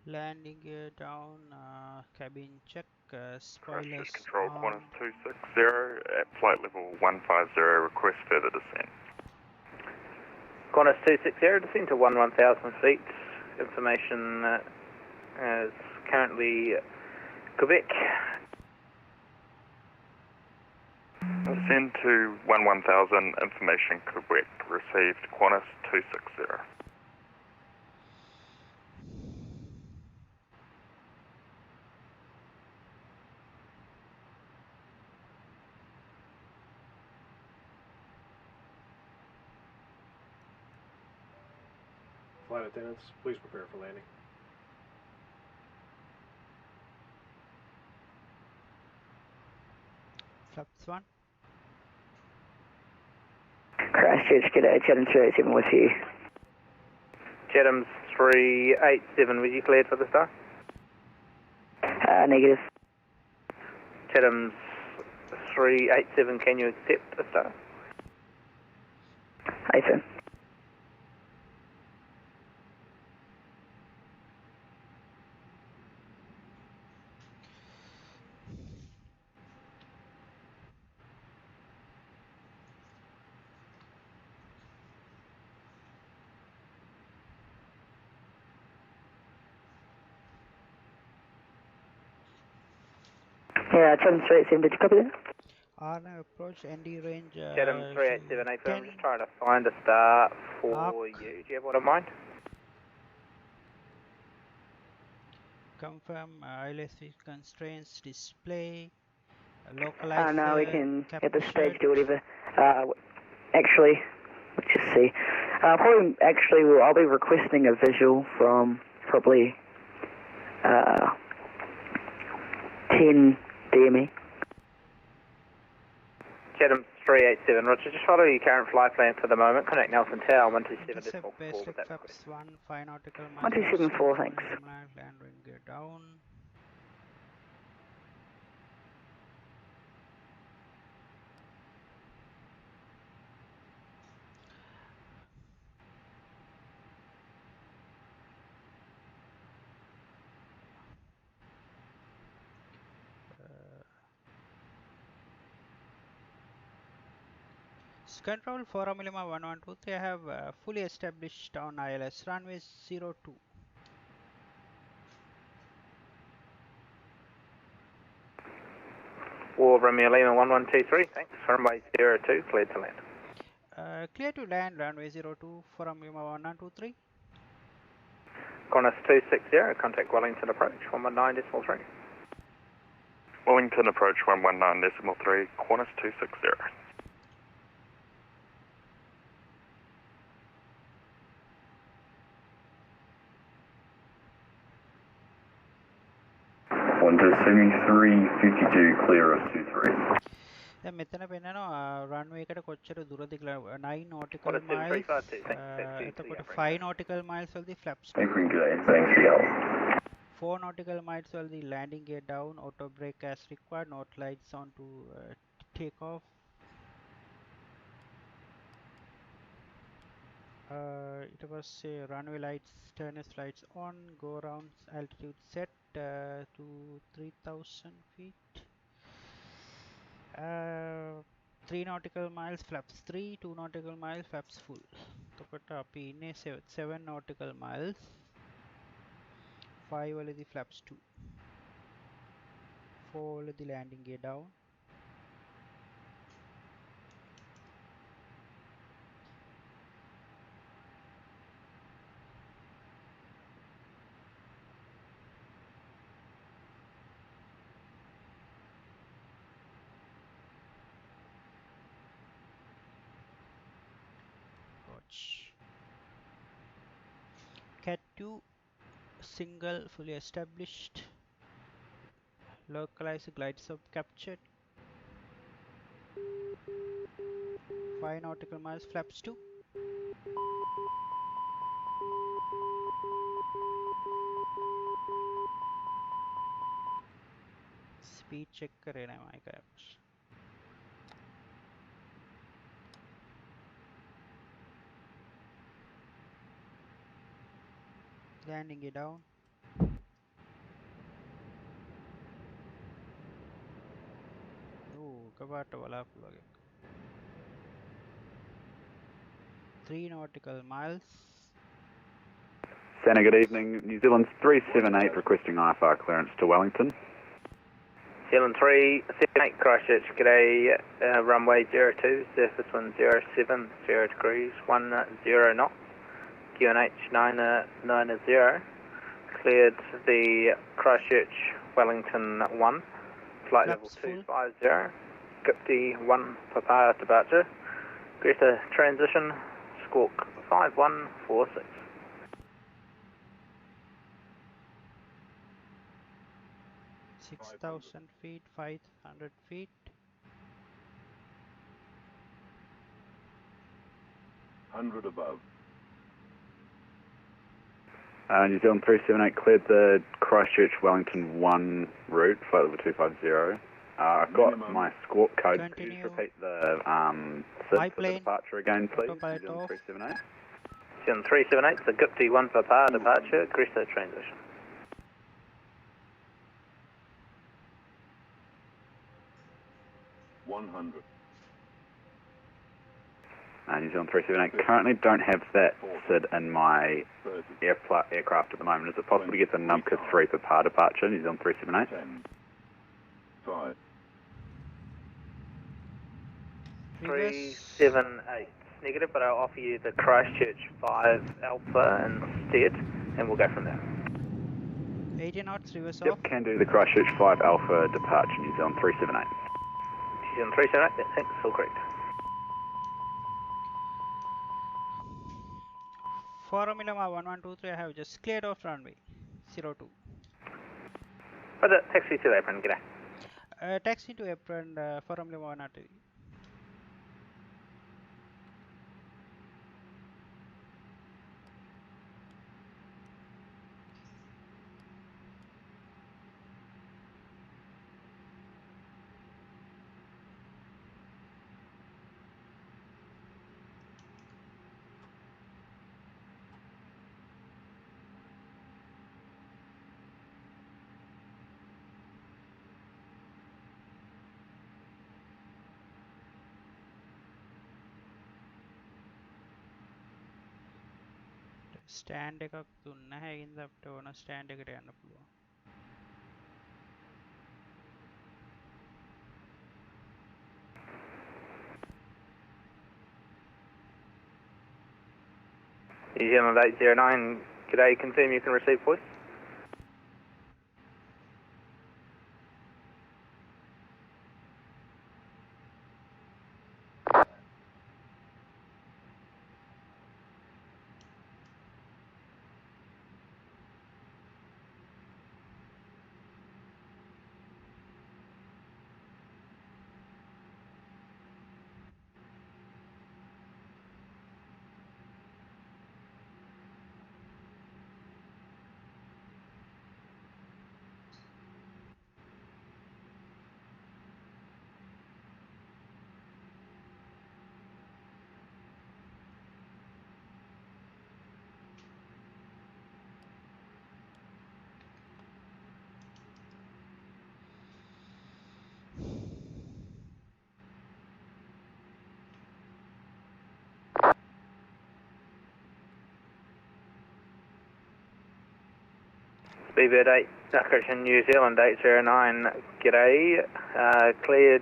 Landing gear down, cabin check, spoilers Control on. Qantas 260 at flight level 150, request further descent. Qantas 260, descend to 11,000 feet. Information is currently Quebec. Descend to 11,000, information Quebec, received Qantas 260. Flight attendants, please prepare for landing. Flaps 1. Christchurch, g'day, Chatham 387 with you. Chatham's 387, was you cleared for the star? Negative. Chatham's 387, can you accept the star? AFIM. Yeah, Chatham 387, did you copy that? Auckland Approach, ND range. Chatham 387, AFIM, I'm just trying to find a star for you. Do you have one in mind? Confirm ILS constraints, display, localize. No, we can at this stage do whatever. Actually, let's just see. Probably, actually, I'll be requesting a visual from probably 10 DME. Chatham 387, Roger, just follow your current flight plan for the moment. Connect Nelson Tower 127 decimal 4 with that. 5 nautical miles. 1274, thanks. Land ring gear down. Control 4 Lima 1123, I have fully established on ILS, runway 02. War Romeo Lima 1123, thanks. Runway 02, cleared to land. Clear to land, runway 02 from Lima 1123. Qantas 260, contact Wellington Approach 119.3. Wellington Approach 119.3, Qantas 260. Qantas 7352, clear of 23. දැන් මෙතන පෙන්නනවා runway එකට කොච්චර දුරද කියලා 9 nautical miles එතකොට 5 nautical miles වලදී flaps 4 nautical miles වලදී landing gear down, auto brake as required, not lights on to take off. ඊට පස්සේ runway lights, turn lights on, go around, altitude set to 3000 feet. 3 nautical miles flaps 3, 2 nautical miles flaps full. එතකොට අපි ඉන්නේ 7 nautical miles. 5 වලදී flaps 2. 4 වලදී landing gear down. Cat 2 single fully established, localized glide slope captured, 5 nautical miles flaps 2. Speed check करे ना mic apps. Landing it down. Oh, kabaata wala plug. 3 nautical miles. Santa, good evening. New Zealand's 378 requesting IFR clearance to Wellington. Zealand 378, Christchurch, g'day, runway 02, surface wind 07, 0 degrees, 10 knots. QNH 990, cleared the Christchurch Wellington 1, flight level 250, 51 Papa departure, Greta transition, squawk 5146. $6,000 feet, 500 feet. 100 above. New Zealand 378 cleared the Christchurch Wellington 1 route, flight level 250. I've got my squawk code. Could you just repeat the SID for the departure again, please? New Zealand 378. New Zealand 378, the Gupti 1 Papa departure, Cresta transition. New Zealand 378, currently don't have that SID in my aircraft at the moment. Is it possible to get the Numka 3 Papa departure, New Zealand 378? 5. 378, negative, but I'll offer you the Christchurch 5 Alpha instead, and we'll go from there. 80 knots, reverse off. Yep, can do the Christchurch 5 Alpha departure, New Zealand 378. New Zealand 378, thanks, all correct. For Milama 1123, I have just cleared off runway 02. Taxi to the apron, g'day. Taxi to apron for Milama 123. Stand එකක් දුන්න හැකින්ද අපිට ඕන stand එකට යන්න පුළුවන්. New Zealand 809, g'day, confirm you can receive voice. Speedbird 8, correction, New Zealand 809, g'day, cleared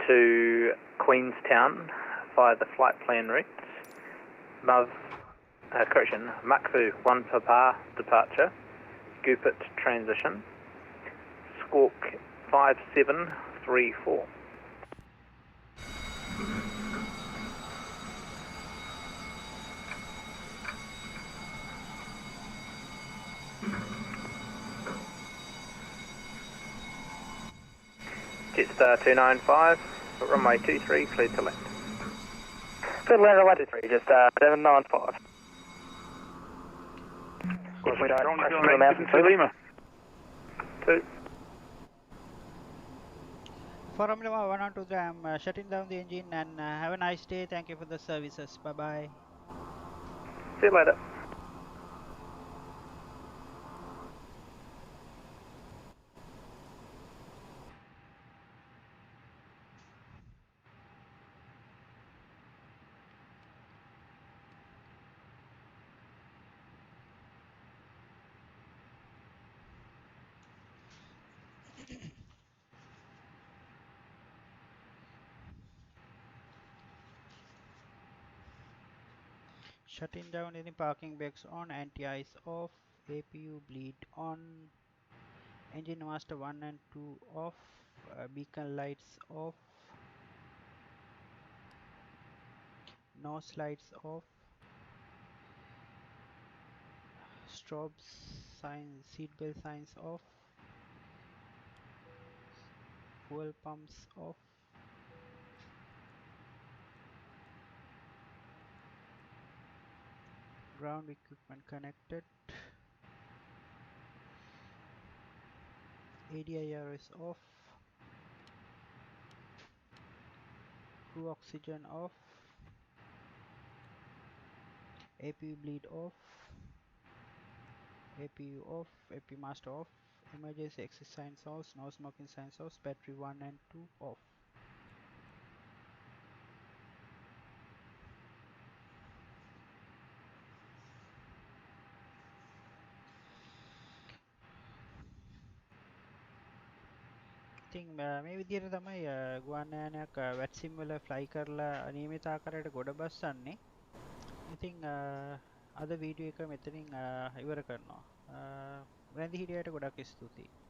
to Queenstown via the flight plan route. Correction, Makfu 1 Papa departure, Goopit transition, Squawk 5734. Jetstar 295, runway 23, cleared to land. Good land, runway 23, just 795. We don't crash into the mountain, so Lima. 2. For Milama 123, I'm shutting down the engine and have a nice day. Thank you for the services. Bye bye. See you later. Shutting down any parking brakes on, anti-ice off, APU bleed on, engine master 1 and 2 off, beacon lights off, nose lights off, strobe signs, seatbelt signs off, fuel pumps off, Ground equipment connected. ADIR is off. Crew oxygen off. APU bleed off. APU off. AP master off. Emergency exit signs off. No smoking signs off. Battery 1 and 2 off. ඉතින් මේ විදිහට තමයි ගුවන් යානයක් වැට්සිම් වල fly කරලා නියමිත ආකාරයට ගොඩ බස්සන්නේ. ඉතින් අද වීඩියෝ එක මෙතනින් ඉවර කරනවා. රැඳී හිටියට ගොඩක් ස්තුතියි.